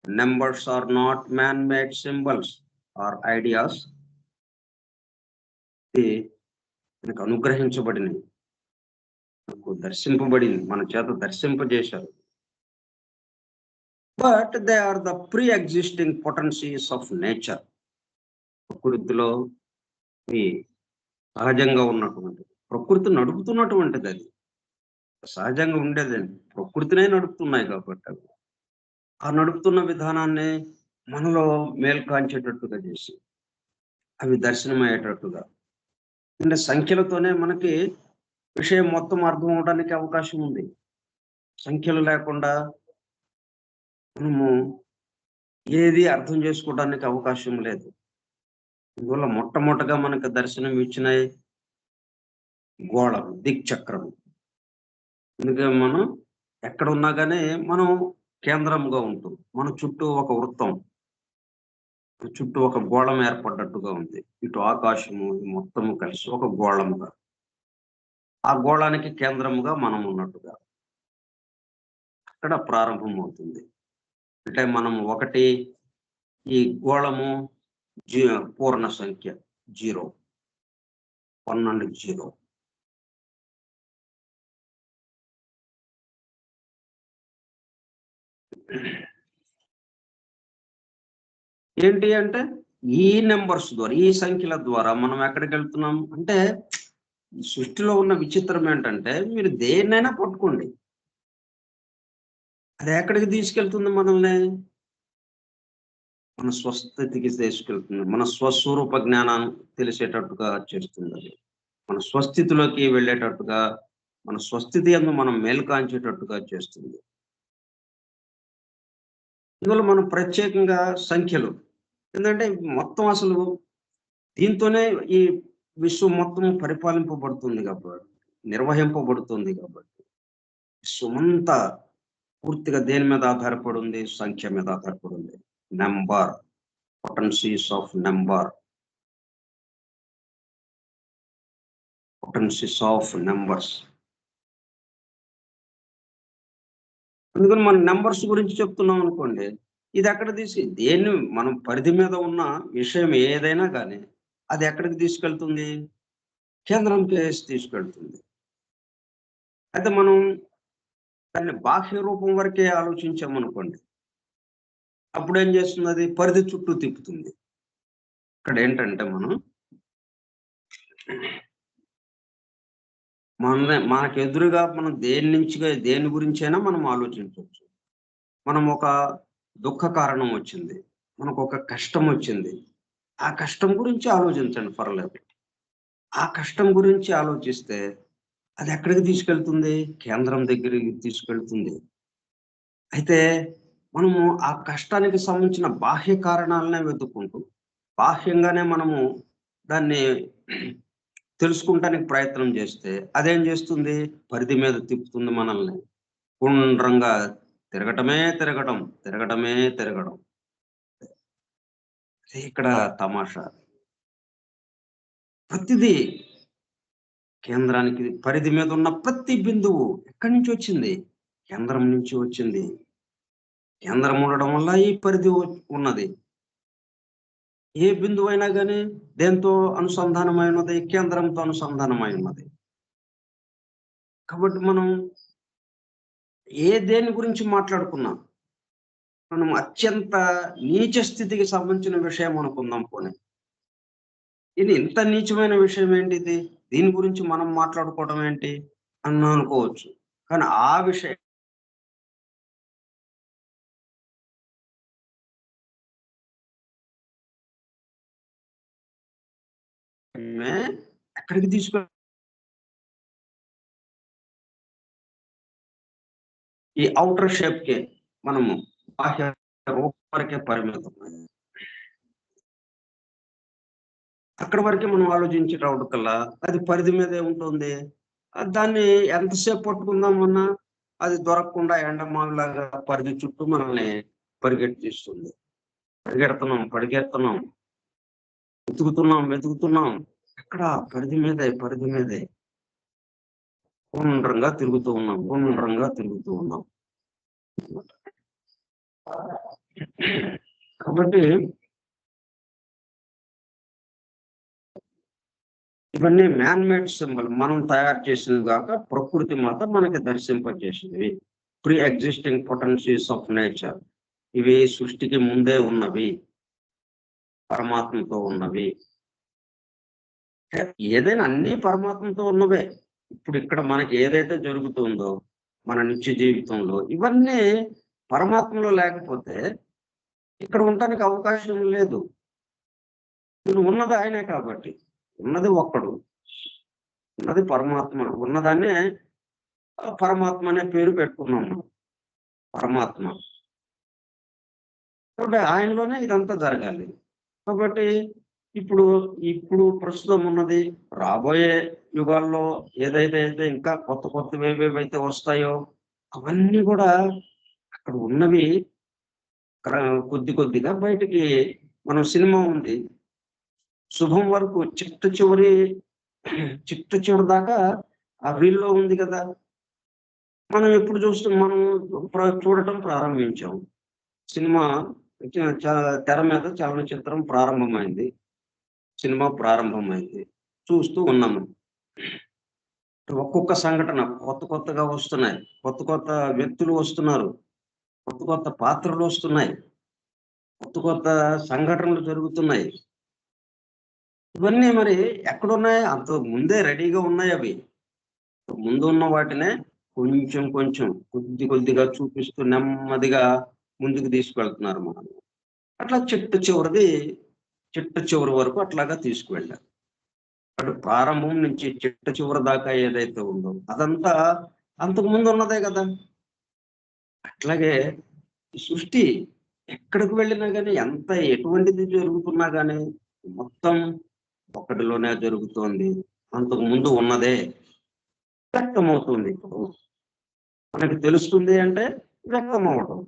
numbers are not man-made symbols or ideas ఇది మనకు అనుగ్రహించబడినవి, మనకు దర్శింపబడింది, మన చేత దర్శింపజేశారు. But they are the pre existing potencies of nature. ప్రకృతిలో ఈ సహజంగా ఉన్నటువంటి, ప్రకృతి నడుపుతున్నటువంటిది అది. సహజంగా ఉండేదండి. ప్రకృతినే నడుపుతున్నాయి కాబట్టి అవి. ఆ నడుపుతున్న విధానాన్ని మనలో మేల్కాంచేటట్టుగా చేసి, అవి దర్శనమయ్యేటట్టుగా. అంటే సంఖ్యలతోనే మనకి విషయం మొత్తం అర్థం అవ్వడానికి అవకాశం ఉంది. సంఖ్యలు లేకుండా మనము ఏది అర్థం చేసుకోవడానికి అవకాశం లేదు. అందువల్ల మొట్టమొదటగా మనకు దర్శనం ఇచ్చినయి గోళం, దిక్చక్రం. అందుకే మనం ఎక్కడున్నా గాని మనం కేంద్రంగా ఉంటూ, మన చుట్టూ ఒక వృత్తం, చుట్టూ ఒక గోళం ఏర్పడ్డట్టుగా ఉంది. ఇటు ఆకాశము మొత్తము కలిసి ఒక గోళముగా. ఆ గోళానికి కేంద్రముగా మనం ఉన్నట్టుగా అక్కడ ప్రారంభమవుతుంది. అంటే మనం ఒకటి, ఈ గోళము జీ పూర్ణ సంఖ్య 0, 1 అండ్ 0. ఏంటి అంటే ఈ నంబర్స్ ద్వారా, ఈ సంఖ్యల ద్వారా మనం ఎక్కడికెళ్తున్నాం అంటే, ఈ సృష్టిలో ఉన్న విచిత్రం ఏంటంటే, మీరు దేన్నైనా పట్టుకోండి, అది ఎక్కడికి తీసుకెళ్తుంది మనల్ని? మన స్వస్థితికి తీసుకెళ్తుంది. మన స్వస్వరూప జ్ఞానాన్ని తెలిసేటట్టుగా చేస్తుంది అది. మన స్వస్థితిలోకి వెళ్ళేటట్టుగా, మన స్వస్థితి యందు మనం మేల్కాంచేటట్టుగా చేస్తుంది. ఇందులో మనం ప్రత్యేకంగా సంఖ్యలు, ఎందుకంటే మొత్తం అసలు దీంతోనే ఈ విశ్వం మొత్తం పరిపాలింపబడుతుంది కాబట్టి, నిర్వహింపబడుతుంది కాబట్టి, విశ్వమంతా పూర్తిగా దేని మీద ఆధారపడి ఉంది? సంఖ్య మీద ఆధారపడి ఉంది. Number, potencies of number, potencies of numbers. అందుకని మనం నంబర్స్ గురించి చెప్తున్నాం అనుకోండి, ఇది ఎక్కడ దేన్ని మనం పరిధి మీద ఉన్న విషయం ఏదైనా గానీ, అది ఎక్కడికి తీసుకెళ్తుంది? కేంద్రంకేసి తీసుకెళ్తుంది. అయితే మనం దాన్ని బాహ్య రూపం వరకే ఆలోచించామనుకోండి, అప్పుడేం చేస్తుంది అది? పరిధి చుట్టూ తిప్పుతుంది. ఇక్కడేంటంటే మనం మనకెదురుగా మనం దేని గురించైనా మనం ఆలోచించొచ్చు. మనం ఒక దుఃఖ కారణం వచ్చింది, మనకొక కష్టం వచ్చింది. ఆ కష్టం గురించి ఆలోచించండి, పర్లేదు. ఆ కష్టం గురించి ఆలోచిస్తే అది ఎక్కడికి తీసుకెళ్తుంది? కేంద్రం దగ్గరికి తీసుకెళ్తుంది. అయితే మనము ఆ కష్టానికి సంబంధించిన బాహ్య కారణాలనే వెతుక్కుంటూ, బాహ్యంగానే మనము దాన్ని తెలుసుకుంటానికి ప్రయత్నం చేస్తే, అదేం చేస్తుంది? పరిధి మీద తిప్పుతుంది మనల్ని. గుండ్రంగా తిరగటమే తిరగడం, తిరగటమే తిరగడం. అదే ఇక్కడ తమాషా. ప్రతిదీ కేంద్రానికి, పరిధి మీద ఉన్న ప్రతి బిందువు ఎక్కడి నుంచి వచ్చింది? కేంద్రం నుంచి వచ్చింది. కేంద్రం ఉండడం వల్ల ఈ పరిధి ఉన్నది. ఏ బిందువైనా గాని దేనితో అనుసంధానమై ఉన్నది? కేంద్రంతో అనుసంధానమై ఉన్నది. కాబట్టి మనం దేని గురించి మాట్లాడుకున్నా, మనం అత్యంత నీచ స్థితికి సంబంధించిన విషయం అనుకుందాం పోనీ. ఇది ఇంత నీచమైన విషయం ఏంటిది? దీని గురించి మనం మాట్లాడుకోవడం ఏంటి? అని అనుకోవచ్చు. కానీ ఆ విషయమే ఎక్కడికి ఈ ఔటర్ షేప్‌కే మనము బాహ్య రూపం వరకే పరిమితం. అక్కడి వరకే మనం ఆలోచించేటప్పటికల్లా అది పరిధి మీదే ఉంటుంది. దాన్ని ఎంతసేపు పట్టుకుందామన్నా అది దొరకకుండా ఎండమావిలాగా పరిధి చుట్టూ మనల్ని పరిగెట్టిస్తుంది. పరిగెడుతున్నాం, పరిగెడుతున్నాం, వెతుకుతున్నాం, వెతుకుతున్నాం. ఎక్కడ? పరిధి మీదే, పరిధి మీదే. గుండ్రంగా తిరుగుతూ ఉన్నాం, గుండ్రంగా తిరుగుతూ ఉన్నాం. కాబట్టి ఇవన్నీ మ్యాన్ మేడ్ సింబల్, మనం తయారు చేసినవి కాక ప్రకృతి మాత మనకి దర్శింపజేసినవి. Pre existing potentials of nature. ఇవి సృష్టికి ముందే ఉన్నవి, పరమాత్మతో ఉన్నవి. ఏదైనా అన్ని పరమాత్మతో ఉన్నవే. ఇప్పుడు ఇక్కడ మనకి ఏదైతే జరుగుతుందో మన నిత్య జీవితంలో, ఇవన్నీ పరమాత్మలో లేకపోతే ఇక్కడ ఉండటానికి అవకాశం లేదు. ఇప్పుడు ఉన్నది ఆయనే కాబట్టి. ఉన్నది ఒక్కడు. ఉన్నది పరమాత్మ. ఉన్నదాన్నే పరమాత్మ అనే పేరు పెట్టుకున్నాం మనం. పరమాత్మ. కాబట్టి ఆయనలోనే ఇదంతా జరగాలి. కాబట్టి ఇప్పుడు ఇప్పుడు ప్రస్తుతం ఉన్నది, రాబోయే యుగాల్లో ఏదైతే ఇంకా కొత్త కొత్తవి ఏవేవైతే వస్తాయో అవన్నీ కూడా అక్కడ ఉన్నవి కొద్ది కొద్దిగా బయటికి. మనం సినిమా ఉంది, శుభం వరకు చిట్ట చివరి దాకా ఆ రీల్‌లో ఉంది కదా! మనం ఎప్పుడు మనం చూడటం ప్రారంభించాం. సినిమా చ చ తెర మీద చలనచిత్రం ప్రారంభమైంది. సినిమా ప్రారంభమైంది. చూస్తూ ఉన్నాము. ఒక్కొక్క సంఘటన కొత్తగా వస్తున్నాయి. కొత్త వ్యక్తులు వస్తున్నారు. కొత్త పాత్రలు వస్తున్నాయి. కొత్త సంఘటనలు జరుగుతున్నాయి. ఇవన్నీ మరి ఎక్కడున్నాయి? అంతకు ముందే రెడీగా ఉన్నాయవి. ముందు ఉన్న వాటినే కొంచెం కొంచెం కొద్దిగా చూపిస్తూ నెమ్మదిగా ముందుకు తీసుకెళ్తున్నారు మనల్ని. అట్లా చిట్ట చివరి వరకు అట్లాగా తీసుకువెళ్ళారు. అటు ప్రారంభం నుంచి చిట్ట చివరి దాకా ఏదైతే ఉందో అదంతా అంతకు ముందు ఉన్నదే కదా! అట్లాగే ఈ సృష్టి ఎక్కడికి వెళ్ళినా గాని, ఎటువంటిది జరుగుతున్నా గాని మొత్తం ఒక్కటిలోనే జరుగుతోంది. అంతకు ముందు ఉన్నదే వ్యక్తమవుతుంది ఇప్పుడు. మనకి తెలుస్తుంది అంటే వ్యక్తమవ్వటం.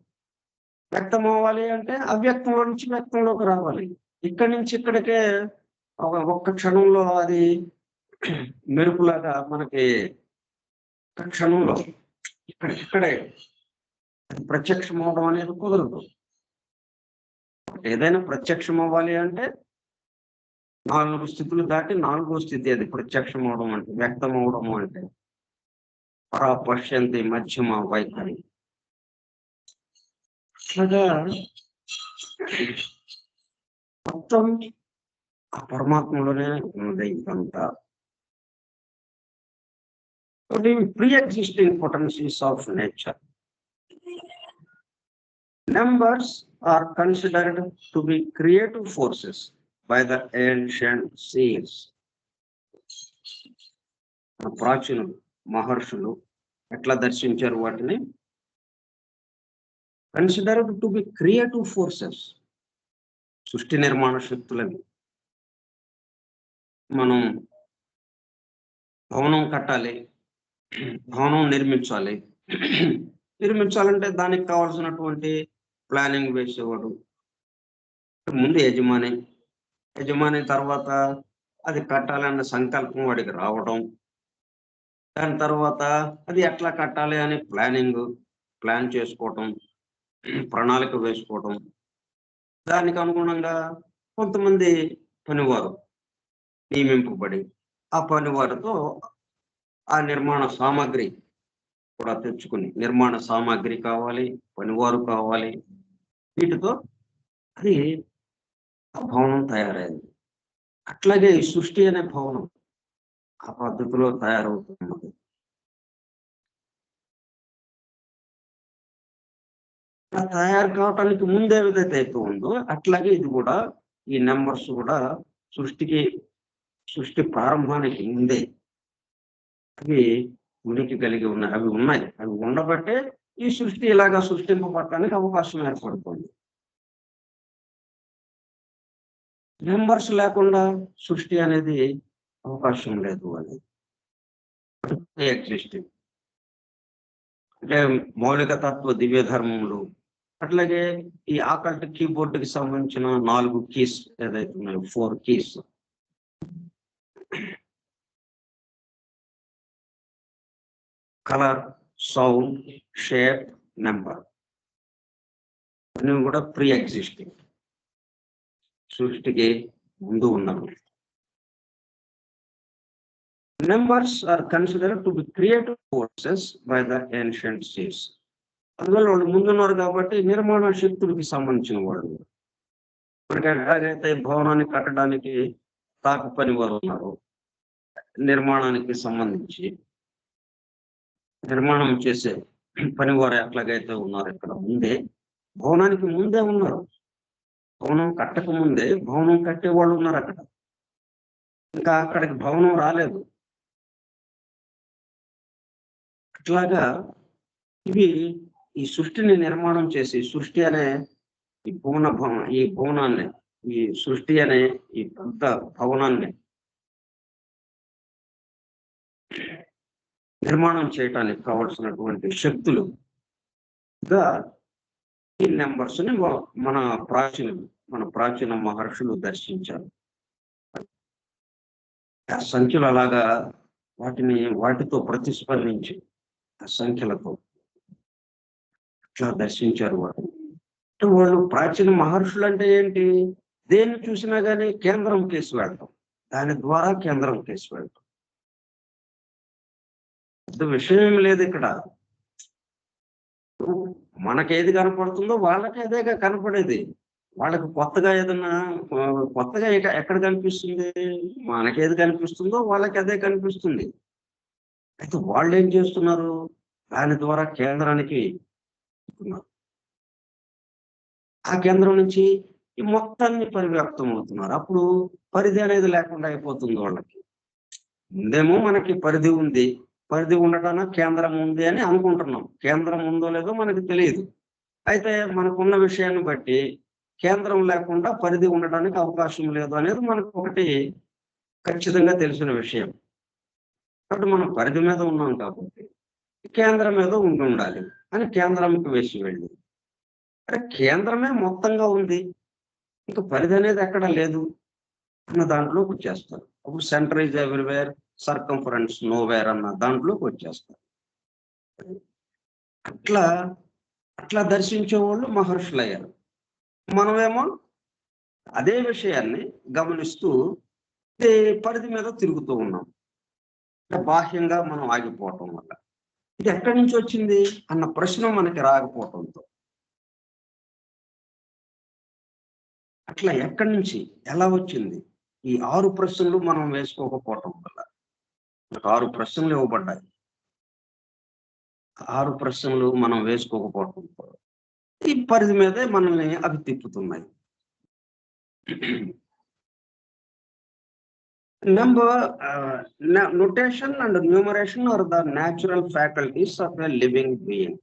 వ్యక్తమవ్వాలి అంటే అవ్యక్తంలో నుంచి వ్యక్తంలోకి రావాలి. ఇక్కడి నుంచి ఇక్కడికే ఒక్క క్షణంలో అది మెరుపులాగా మనకి ఒక్క క్షణంలో ఇక్కడే అది ప్రత్యక్షం అవ్వడం అనేది కుదరదు. ఏదైనా ప్రత్యక్షం అవ్వాలి అంటే 4 స్థితులు దాటి 4వ స్థితి అది ప్రత్యక్షం అవ్వడం అంటే, వ్యక్తం అవ్వడము అంటే. పరాపశ్యంతి మధ్యమ వైఖరి. అట్లాగా మొత్తం ఆ పరమాత్మలోనే ఉంది ఇదంతా. Pre existing potentials of nature. Numbers are considered to be creative forces by the ancient seers. ప్రాచీనులు, మహర్షులు ఎట్లా దర్శించారు వాటిని? Considered to be creative forces. సృష్టి నిర్మాణ శక్తులని. మనం భవనం కట్టాలి, భవనం నిర్మించాలి. నిర్మించాలంటే దానికి కావాల్సినటువంటి ప్లానింగ్ వేసేవాడు ముందు యజమాని తర్వాత అది కట్టాలన్న సంకల్పం వాడికి రావడం, దాని తర్వాత అది ఎట్లా కట్టాలి అని ప్లాన్ చేసుకోవటం, ప్రణాళిక వేసుకోవటం. దానికి అనుగుణంగా కొంతమంది పనివారు నియమింపబడి ఆ పనివారితో ఆ నిర్మాణ సామాగ్రి కూడా తెచ్చుకుని, నిర్మాణ సామాగ్రి కావాలి, పనివారు కావాలి, వీటితో అది ఆ భవనం తయారైంది. అట్లాగే ఈ సృష్టి అనే భవనం ఆ పద్ధతిలో తయారవుతున్నది. తయారు కావటానికి ముందే ఏదైతే అయితే ఉందో అట్లాగే ఇది కూడా, ఈ నెంబర్స్ కూడా సృష్టి ప్రారంభానికి ముందే అవి ఉనికి కలిగి ఉన్నాయి. అవి ఉండబట్టే ఈ సృష్టి ఇలాగా సృష్టింపబడటానికి అవకాశం ఏర్పడుతుంది. నెంబర్స్ లేకుండా సృష్టి అనేది అవకాశం లేదు అని ఎగ్జిస్టింగ్. అంటే మౌలిక తత్వ దివ్య ధర్మములు. అట్లాగే ఈ ఆకల్ట్ కీబోర్డుకి సంబంధించిన 4 కీస్ ఏదైతే ఉన్నాయో, 4 keys. Colour, sound, shape, number అన్నీ కూడా ప్రీ ఎగ్జిస్టింగ్, సృష్టికి ముందు ఉన్నవి. Numbers are considered to be creative forces by the ancient sages. అందువల్ల వాళ్ళు ముందున్నారు కాబట్టి నిర్మాణ శక్తులకి సంబంధించిన వాళ్ళు. మనకి ఎలాగైతే భవనాన్ని కట్టడానికి తాకు పని వారు ఉన్నారు, నిర్మాణానికి సంబంధించి నిర్మాణం చేసే పని వారు ఎట్లాగైతే ఉన్నారు ఇక్కడ ముందే, భవనానికి ముందే ఉన్నారు. భవనం కట్టక ముందే భవనం కట్టే వాళ్ళు ఉన్నారు అక్కడ. ఇంకా అక్కడికి భవనం రాలేదు. అట్లాగా ఇవి ఈ సృష్టిని నిర్మాణం చేసి, సృష్టి అనే ఈ భవనాన్ని, ఈ సృష్టి అనే ఈ పెద్ద భవనాన్ని నిర్మాణం చేయటానికి కావలసినటువంటి శక్తులు ఈ నెంబర్స్ ని మన ప్రాచీన మహర్షులు దర్శించారు. ఆ సంఖ్యలు అలాగా వాటితో ప్రతిస్పందించి ఆ సంఖ్యలతో అట్లా దర్శించారు వాటిని. వాళ్ళు ప్రాచీన మహర్షులు అంటే ఏంటి? దేన్ని చూసినా గానీ కేంద్రం కేసు వెళ్తాం, దాని ద్వారా కేంద్రం కేసు వెళ్తాం. పెద్ద విషయం ఏమి లేదు ఇక్కడ. మనకేది కనపడుతుందో వాళ్ళకి అదేగా కనపడేది. వాళ్ళకి కొత్తగా ఏదన్నా కొత్తగా ఎక్కడ కనిపిస్తుంది? మనకేది కనిపిస్తుందో వాళ్ళకి అదే కనిపిస్తుంది. అయితే వాళ్ళు ఏం చేస్తున్నారు? దాని ద్వారా కేంద్రానికి ఆ కేంద్రం నుంచి ఈ మొత్తాన్ని పరివ్యాప్తం అవుతున్నారు. అప్పుడు పరిధి అనేది లేకుండా అయిపోతుంది వాళ్ళకి. ముందేమో మనకి పరిధి ఉంది, పరిధి ఉండటాన కేంద్రం ఉంది అని అనుకుంటున్నాం. కేంద్రం ఉందో లేదో మనకు తెలియదు. అయితే మనకున్న విషయాన్ని బట్టి కేంద్రం లేకుండా పరిధి ఉండడానికి అవకాశం లేదు అనేది మనకు ఒకటి ఖచ్చితంగా తెలిసిన విషయం. కాబట్టి మనం పరిధి మీద ఉన్నాం కాబట్టి కేంద్రం మీద ఉండాలి అని కేంద్రంకి వేసి వెళ్ళి, అంటే కేంద్రమే మొత్తంగా ఉంది, ఇంకా పరిధి అనేది ఎక్కడ లేదు అన్న దాంట్లోకి వచ్చేస్తారు. అప్పుడు centre is everywhere, circumference nowhere అన్న దాంట్లోకి వచ్చేస్తారు. అట్లా అట్లా దర్శించే వాళ్ళు మహర్షులు అయ్యారు. మనమేమో అదే విషయాన్ని గమనిస్తూ పరిధి మీద తిరుగుతూ ఉన్నాం. బాహ్యంగా మనం ఆగిపోవటం వల్ల ఇది ఎక్కడి నుంచి వచ్చింది అన్న ప్రశ్న మనకి రాకపోవటంతో, అట్లా ఎక్కడి నుంచి ఎలా వచ్చింది ఈ 6 ప్రశ్నలు మనం వేసుకోకపోవటం వల్ల. 6 ప్రశ్నలు ఇవ్వబడ్డాయి. 6 ప్రశ్నలు మనం వేసుకోకపోవటంతో ఈ పరిధి మీదే మనల్ని అవి తిప్పుతున్నాయి. Number, notation and numeration are the natural faculties of a living being.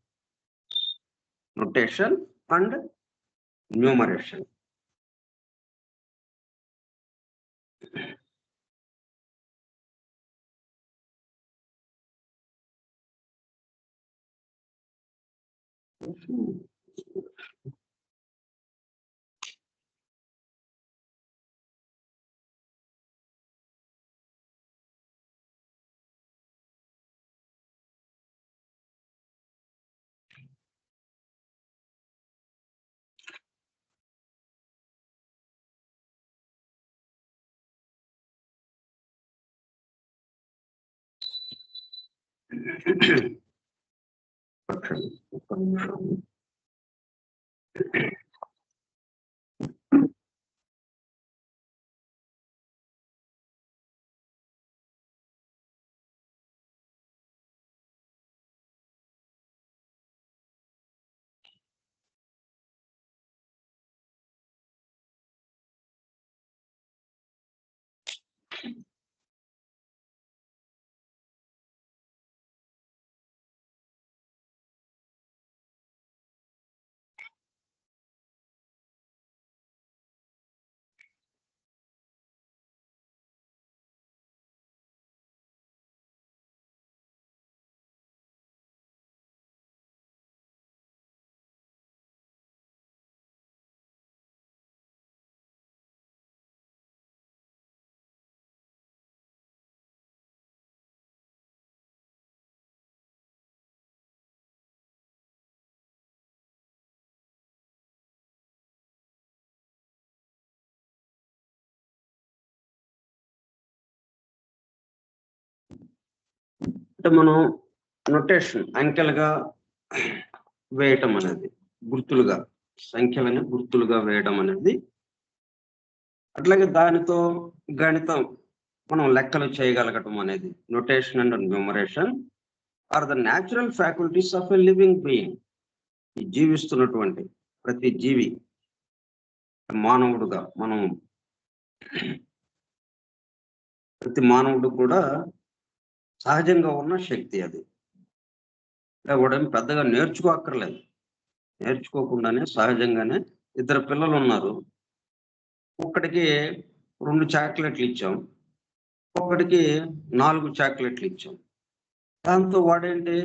Notation and numeration. అంటే మనం నొటేషన్ అంకెలుగా వేయటం అనేది, గుర్తులుగా, సంఖ్యలని గుర్తులుగా వేయడం అనేది, అట్లాగే దానితో గణితం మనం లెక్కలు చేయగలగటం అనేది, notation and numeration are the natural faculties of a living being. జీవిస్తున్నటువంటి ప్రతి జీవి, మానవుడుగా మనం, ప్రతి మానవుడు కూడా సహజంగా ఉన్న శక్తి అది. వాడేం పెద్దగా నేర్చుకోక్కర్లేదు. నేర్చుకోకుండానే సహజంగానే, ఇద్దరు పిల్లలు ఉన్నారు, ఒక్కడికి 2 చాక్లెట్లు ఇచ్చాం, ఒక్కడికి 4 చాక్లెట్లు ఇచ్చాం. దాంతో వాడేంటి,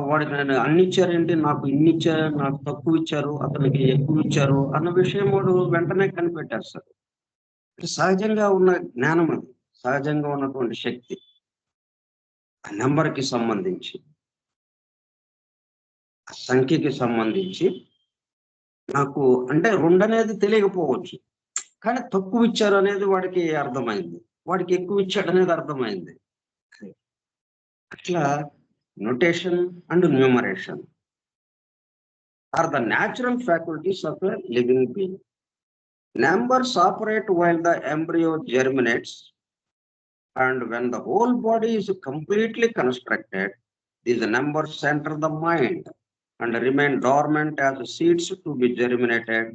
వాడికి నేను అన్ని ఇచ్చారేంటి, నాకు ఇన్ని ఇచ్చారు, నాకు తక్కువ ఇచ్చారు, అతనికి ఎక్కువ ఇచ్చారు అన్న విషయం వాడు వెంటనే కనిపెట్టేస్తాడు. సహజంగా ఉన్న జ్ఞానం అది, సహజంగా ఉన్నటువంటి శక్తి. ఆ నెంబర్కి సంబంధించి, ఆ సంఖ్యకి సంబంధించి నాకు అంటే 2 అనేది తెలియకపోవచ్చు, కానీ తక్కువ ఇచ్చారు అనేది వాడికి అర్థమైంది, వాడికి ఎక్కువ ఇచ్చాడు అనేది అర్థమైంది. అట్లా notation and numeration are the natural faculties of a living being. Numbers operate while the embryo germinates, and when the whole body is completely constructed, these numbers enter the mind and remain dormant as seeds to be germinated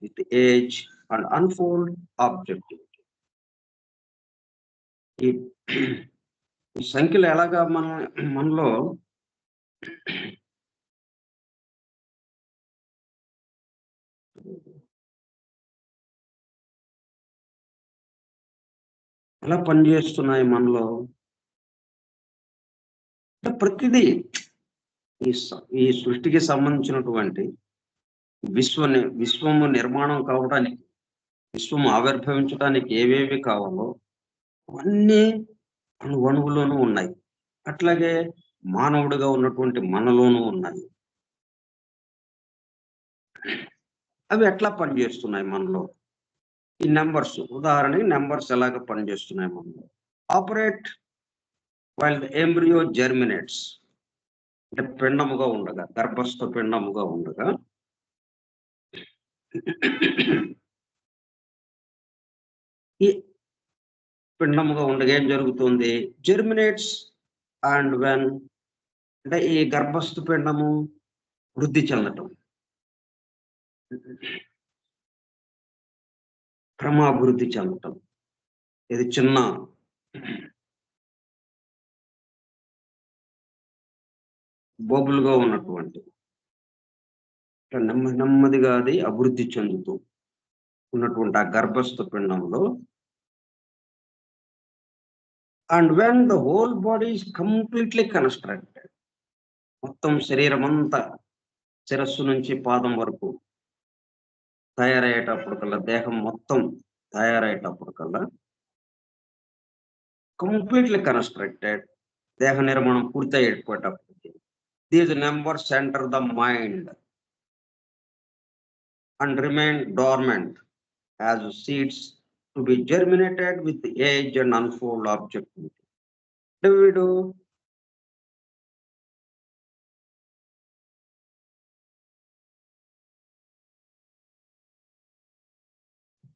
with age and unfold objectivity. ఈ సంఖ్యలు ఎలాగా మనలో ఎలా పనిచేస్తున్నాయి మనలో అంటే ప్రతిదీ ఈ సృష్టికి సంబంధించినటువంటి విశ్వము నిర్మాణం కావడానికి, విశ్వము ఆవిర్భవించడానికి ఏవేవి కావాలో అవన్నీ అణువులోనూ ఉన్నాయి. అట్లాగే మానవుడిగా ఉన్నటువంటి మనలోనూ ఉన్నాయి. అవి ఎట్లా పనిచేస్తున్నాయి మనలో? ఈ నెంబర్స్, ఉదాహరణకి నెంబర్స్ ఎలాగ పనిచేస్తున్నాయి మనలో? ఆపరేట్ వైల్ ద ఎంబ్రియో జెర్మినేట్స్, అంటే పిండముగా ఉండగా, గర్భస్థ పిండముగా ఉండగా ఈ పిండముగా ఉండగా ఏం జరుగుతుంది? జెర్మినేట్స్ అండ్ వెన్, అంటే ఈ గర్భస్థ పిండము వృద్ధి చెందటం, క్రమాభివృద్ధి చెందటం. ఇది చిన్న బొబులుగా ఉన్నటువంటి నెమ్మదిగా అది అభివృద్ధి చెందుతూ ఉన్నటువంటి ఆ గర్భస్థ పిండంలో, and when the whole body is completely constructed, మొత్తం శరీరం అంతా శిరస్సు నుంచి పాదం వరకు తయారయ్యేటప్పటికల్లా, దేహం మొత్తం తయారయ్యేటప్పటికల్లా, కంప్లీట్లీ కన్స్ట్రక్టెడ్, దేహ నిర్మాణం పూర్తి అయ్యేటప్పటికి, these numbers enter the mind and remain dormant as seeds to be germinated with age and unfold objectivity. వీడు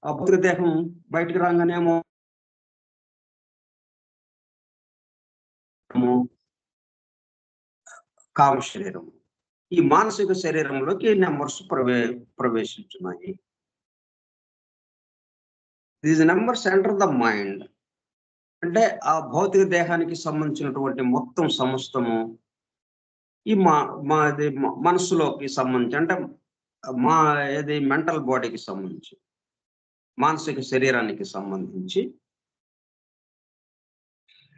ఆ భౌతిక దేహం బయటకు రాగానేమో కామ శరీరం, ఈ మానసిక శరీరంలోకి నెంబర్స్ ప్రవేశించున్నాయి. These numbers enter the mind, అంటే ఆ భౌతిక దేహానికి సంబంధించినటువంటి మొత్తం సమస్తము ఈ మనస్సులోకి సంబంధించి, అంటే మెంటల్ బాడీకి సంబంధించి, మానసిక శరీరానికి సంబంధించి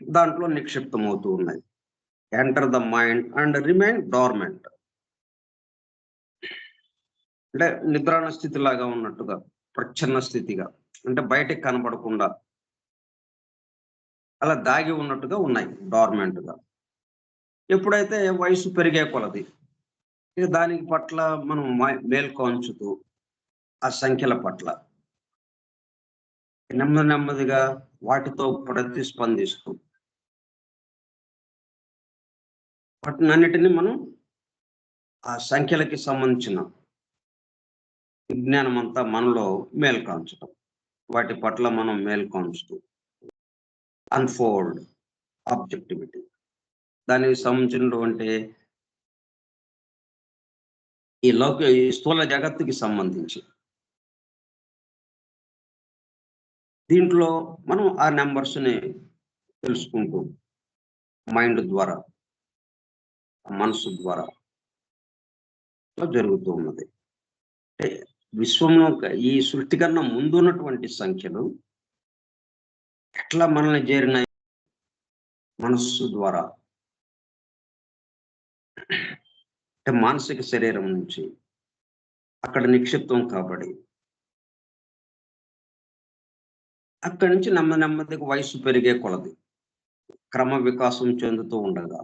దాంట్లో నిక్షిప్తం అవుతూ ఉన్నాయి. Enter the mind and remain dormant, అంటే నిద్రాణ స్థితి లాగా ఉన్నట్టుగా, ప్రచ్ఛన్న స్థితిగా, అంటే బయటకు కనబడకుండా అలా దాగి ఉన్నట్టుగా ఉన్నాయి, డార్మెంట్ గా. ఎప్పుడైతే వయసు పెరిగే కొలది ఇక దానికి పట్ల మనం మేల్కొంచుతూ ఆ సంఖ్యల పట్ల నెమ్మదిగా వాటితో ప్రతిస్పందిస్తూ వాటినన్నిటిని మనం ఆ సంఖ్యలకి సంబంధించిన విజ్ఞానం అంతా మనలో మేల్కాంచటం, వాటి పట్ల మనం మేల్కాంచుతూ అన్ఫోల్డ్ ఆబ్జెక్టివిటీ, దానికి సంబంధించినటువంటి ఈ స్థూల జగత్తుకి సంబంధించి దీంట్లో మనం ఆ నెంబర్స్ని తెలుసుకుంటూ మైండ్ ద్వారా, మనసు ద్వారా జరుగుతూ ఉన్నది. విశ్వంలో ఈ సృష్టి కన్నా ముందు ఉన్నటువంటి సంఖ్యలు ఎట్లా మనల్ని చేరినాయి మనస్సు ద్వారా, అంటే మానసిక శరీరం నుంచి అక్కడ నిక్షిప్తం కాబడి అక్కడి నుంచి నెమ్మదిగా వయసు పెరిగే కొలది క్రమ వికాసం చెందుతూ ఉండగా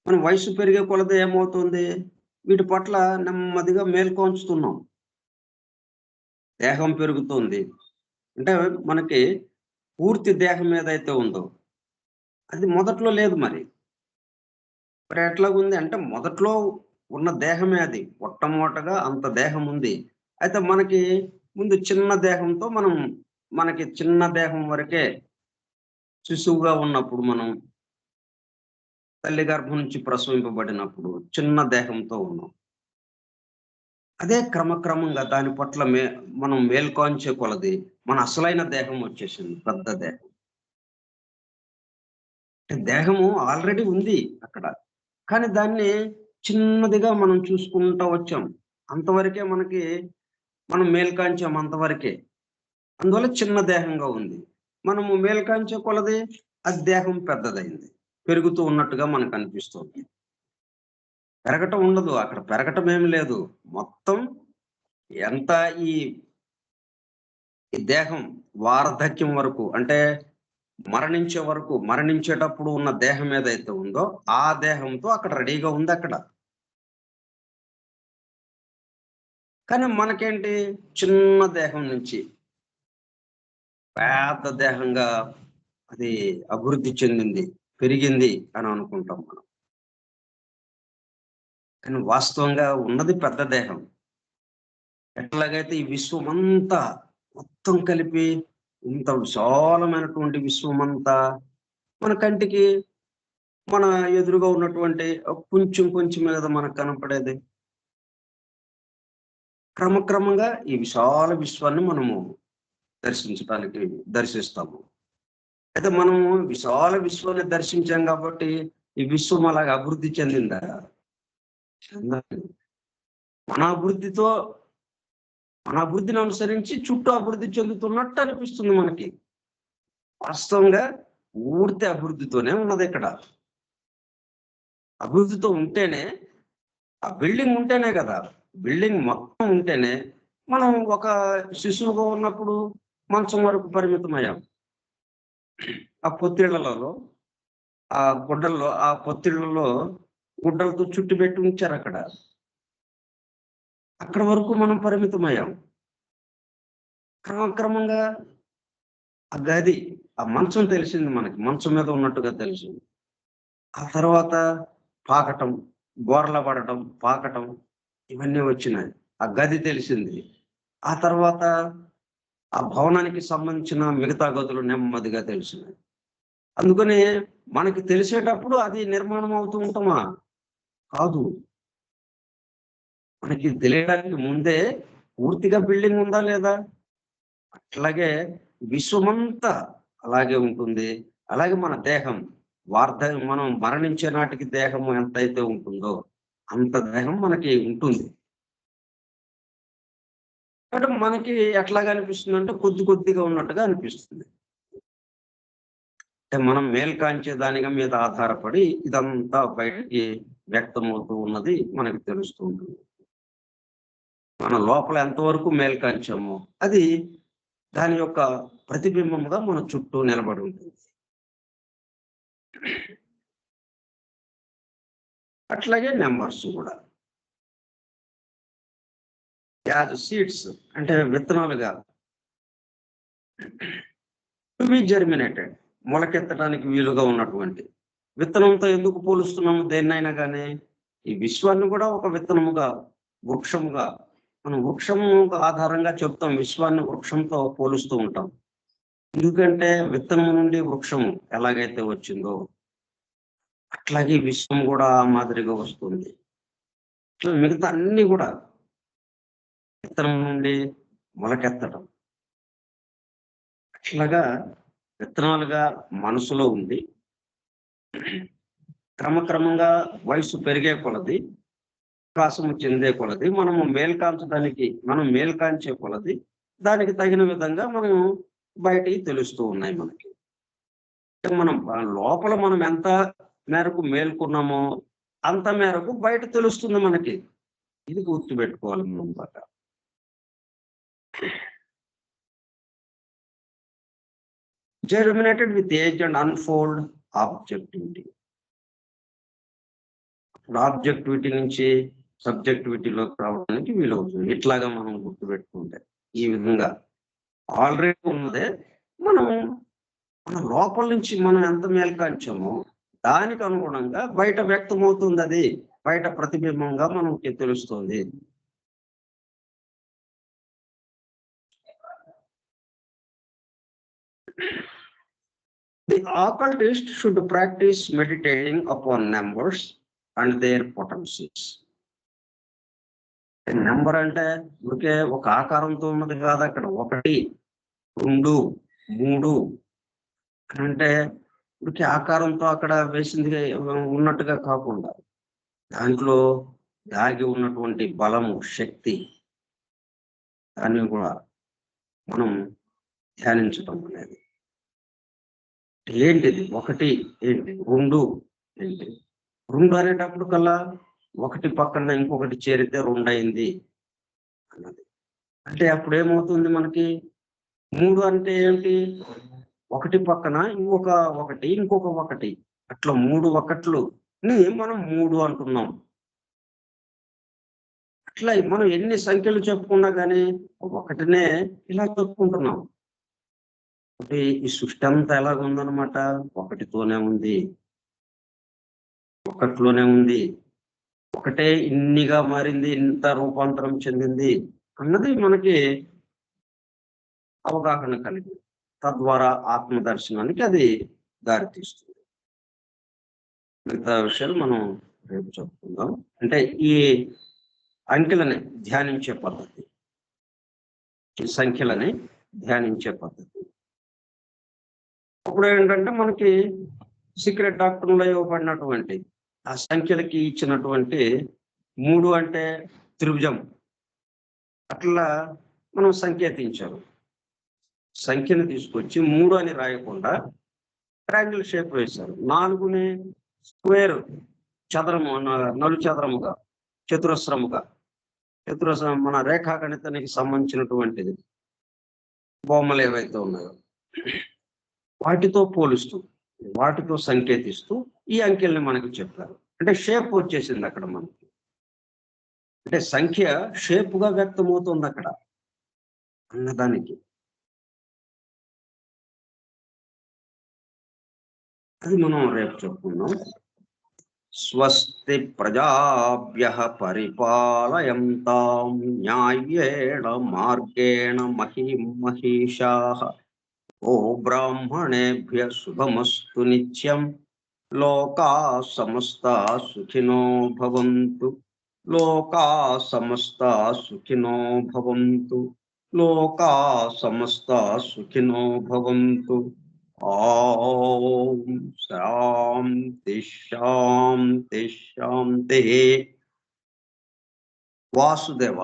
మన వయసు పెరిగే కొలది ఏమవుతుంది, వీటి పట్ల నెమ్మదిగా మేల్కొంచుతున్నాం. దేహం పెరుగుతుంది, అంటే మనకి పూర్తి దేహం ఏదైతే ఉందో అది మొదట్లో లేదు. మరి ఎట్లాగుంది అంటే మొదట్లో ఉన్న దేహమే అది, మొట్టమొదటగా అంత దేహం ఉంది. అయితే మనకి ముందు చిన్న దేహంతో మనకి చిన్న దేహం వరకే శిశువుగా ఉన్నప్పుడు, మనం తల్లి గర్భం నుంచి ప్రసవింపబడినప్పుడు చిన్న దేహంతో ఉన్నాం. అదే క్రమక్రమంగా దాని పట్ల మనం మేల్కొంచే కొలది మన అసలైన దేహం వచ్చేసింది, పెద్ద దేహం. దేహము ఆల్రెడీ ఉంది అక్కడ, కానీ దాన్ని చిన్నదిగా మనం చూసుకుంటూ వచ్చాం. అంతవరకే మనం మేల్కాంచాం, అంతవరకే. అందువల్ల చిన్న దేహంగా ఉంది. మనము మేల్కాంచే కొలది అది దేహం పెద్దదైంది, పెరుగుతూ ఉన్నట్టుగా మనకు అనిపిస్తుంది. పెరగటం ఉండదు అక్కడ, పెరగటం ఏమి లేదు. మొత్తం ఎంత ఈ దేహం వార్ధక్యం వరకు, అంటే మరణించే వరకు, మరణించేటప్పుడు ఉన్న దేహం ఏదైతే ఉందో ఆ దేహంతో అక్కడ రెడీగా ఉంది అక్కడ. కానీ మనకేంటి, చిన్న దేహం నుంచి పెద్ద దేహంగా అది అభివృద్ధి చెందింది, పెరిగింది అని అనుకుంటాం మనం. కానీ వాస్తవంగా ఉన్నది పెద్ద దేహం. ఎట్లాగైతే ఈ విశ్వమంతా మొత్తం కలిపి ఇంత విశాలమైనటువంటి విశ్వమంతా మన కంటికి, మన ఎదురుగా ఉన్నటువంటి కొంచెం మీద మనకు కనపడేది. క్రమక్రమంగా ఈ విశాల విశ్వాన్ని మనము దర్శిస్తాము. అయితే మనము విశాల విశ్వాన్ని దర్శించాం కాబట్టి ఈ విశ్వం అలాగా అభివృద్ధి చెందిందా? మన అభివృద్ధిని అనుసరించి చుట్టూ అభివృద్ధి చెందుతున్నట్టు అనిపిస్తుంది మనకి. వాస్తవంగా పూర్తి అభివృద్ధితోనే ఉన్నది ఇక్కడ. అభివృద్ధితో ఉంటేనే, ఆ బిల్డింగ్ ఉంటేనే కదా, బిల్డింగ్ మొత్తం ఉంటేనే మనం ఒక శిశువుగా ఉన్నప్పుడు మంచం వరకు పరిమితమయ్యాం. ఆ పొత్తిళ్లలో, ఆ పొత్తిళ్లలో గుడ్డలతో చుట్టు పెట్టి ఉంచారు అక్కడ. అక్కడ వరకు మనం పరిమితమయ్యాం. క్రమక్రమంగా ఆ గది, ఆ మంచం తెలిసింది మనకి, మంచం మీద ఉన్నట్టుగా తెలిసింది. ఆ తర్వాత పాకటం, గోరల పడటం, పాకటం, ఇవన్నీ వచ్చినాయి. ఆ గది తెలిసింది. ఆ తర్వాత ఆ భవనానికి సంబంధించిన మిగతా గదులు నెమ్మదిగా తెలిసినాయి. అందుకని మనకి తెలిసేటప్పుడు అది నిర్మాణం అవుతూ ఉంటామా? కాదు. మనకి తెలియడానికి ముందే పూర్తిగా బిల్డింగ్ ఉందా లేదా? అట్లాగే విశ్వమంతా అలాగే ఉంటుంది. అలాగే మన దేహం మనం మరణించే నాటికి దేహం ఎంతైతే ఉంటుందో అంత దేహం మనకి ఉంటుంది. అంటే మనకి ఎట్లాగా అనిపిస్తుంది అంటే కొద్దిగా ఉన్నట్టుగా అనిపిస్తుంది. అంటే మనం మేల్కాంచే దాని మీద ఆధారపడి ఇదంతా బయటికి వ్యక్తమవుతూ ఉన్నది మనకి తెలుస్తూ ఉంటుంది. మన లోపల ఎంతవరకు మేల్కాంచామో అది దాని యొక్క ప్రతిబింబముగా మన చుట్టూ నిలబడి ఉంటుంది. అట్లాగే నెంబర్స్ కూడా యాజ్ సీడ్స్, అంటే విత్తనాలుగా టు బి జర్మినేటెడ్, మొలకెత్తడానికి వీలుగా ఉన్నటువంటి విత్తనంతో ఎందుకు పోలుస్తున్నాము దేన్నైనా కానీ? ఈ విశ్వాన్ని కూడా ఒక విత్తనముగా, వృక్షముగా, మనం వృక్షము ఆధారంగా చెప్తాం, విశ్వాన్ని వృక్షంతో పోలుస్తూ ఉంటాం. ఎందుకంటే విత్తనము నుండి వృక్షము ఎలాగైతే వచ్చిందో అట్లాగే విశ్వం కూడా ఆ మాదిరిగా వస్తుంది. మిగతా అన్ని కూడా విత్తనం నుండి మొలకెత్తడం, అట్లాగా విత్తనాలుగా మనసులో ఉంది. క్రమక్రమంగా వయసు పెరిగే కొలది, వికాసము చెందే కొలది, మనం మేల్కాంచే కొలది దానికి తగిన విధంగా మనం బయటికి తెలుస్తూ ఉన్నాయి మనకి. మనం లోపల మనం ఎంత మేరకు మేల్కున్నామో అంత మేరకు బయట తెలుస్తుంది మనకి. ఇది గుర్తుపెట్టుకోవాలి మనం బాగా. Germinated with age and unfold objectivity. Objectivity నుంచి సబ్జెక్టివిటీలోకి రావడానికి వీలవుతుంది. ఇట్లాగా మనం గుర్తుపెట్టుకుంటే ఈ విధంగా ఆల్రెడీ ఉన్నదే మనం మన లోపల నుంచి మనం ఎంత మేల్కాంచామో దానికి అనుగుణంగా బయట వ్యక్తమవుతుంది. అది బయట ప్రతిబింబంగా మనకి తెలుస్తుంది. The occultist should practice meditating upon numbers and their potencies. Number అంటే ఊరికే ఒక ఆకారంతో ఉన్నది కాదు. అక్కడ 1, 2, 3 అంటే ఊరికే ఆకారంతో అక్కడ వేసింది ఉన్నట్టుగా కాకుండా దాంట్లో దాగి ఉన్నటువంటి బలము, శక్తి దాన్ని కూడా మనం ధ్యానించటం అనేది. ఏంటిది 1 ఏంటి, 2 ఏంటి? 2 అనేటప్పుడు కల్లా 1 పక్కన ఇంకొకటి చేరితే 2 అయింది అన్నది. అంటే అప్పుడు ఏమవుతుంది మనకి? 3 అంటే ఏంటి? 1 పక్కన ఇంకొక 1 అట్లా 3 1ని మనం 3 అంటున్నాం. అట్లా మనం ఎన్ని సంఖ్యలు చెప్పుకున్నా కానీ 1నే ఇలా చెప్పుకుంటున్నాం. ఈ సృష్టి అంతా ఎలాగుందనమాట? 1తోనే ఉంది, 1లోనే ఉంది. 1 ఇన్నిగా మారింది, ఇంత రూపాంతరం చెందింది అన్నది మనకి అవగాహన కలిగి, తద్వారా ఆత్మదర్శనానికి అది దారితీస్తుంది. మిగతా విషయాలు మనం రేపు చెప్పుకుందాం. అంటే ఈ అంకెలని ధ్యానించే పద్ధతి, ఈ సంఖ్యలని ధ్యానించే పద్ధతి. అప్పుడు ఏంటంటే మనకి సీక్రెట్ డాక్టర్లో ఇవ్వబడినటువంటి ఆ సంఖ్యలకి ఇచ్చినటువంటి 3 అంటే త్రిభుజం అట్లా మనం సంకేతించారు. సంఖ్యను తీసుకొచ్చి 3 అని రాయకుండా ట్రయాంగిల్ షేప్ వేశారు. 4ని స్క్వేర్, చదరము, నలుచదరముగా, చతురస్రముగా, మన రేఖాగణితానికి సంబంధించినటువంటిది బొమ్మలు ఏవైతే ఉన్నాయో వాటితో పోలుస్తూ, వాటితో సంకేతిస్తూ ఈ అంకెల్ని మనకి చెప్పారు. అంటే షేప్ వచ్చేసింది అక్కడ మనకి. అంటే సంఖ్య షేపుగా వ్యక్తమవుతుంది అక్కడ అన్నదానికి. అది మనం రేపు చెప్పుకుందాం. స్వస్తి ప్రజాభ్యః పరిపాలయంతాం న్యాయేణ మార్గేణ మహీం మహీషాః. ఓ బ్రాహ్మణేభ్యః శుభమస్తు నిత్యం. లోకాః సమస్తాః సుఖినో భవంతు. లోకాః సమస్తాః సుఖినో భవంతు. లోకాః సమస్తాః సుఖినో భవంతు. ఓం శాంతి శాంతి శాంతి. వాసుదేవ.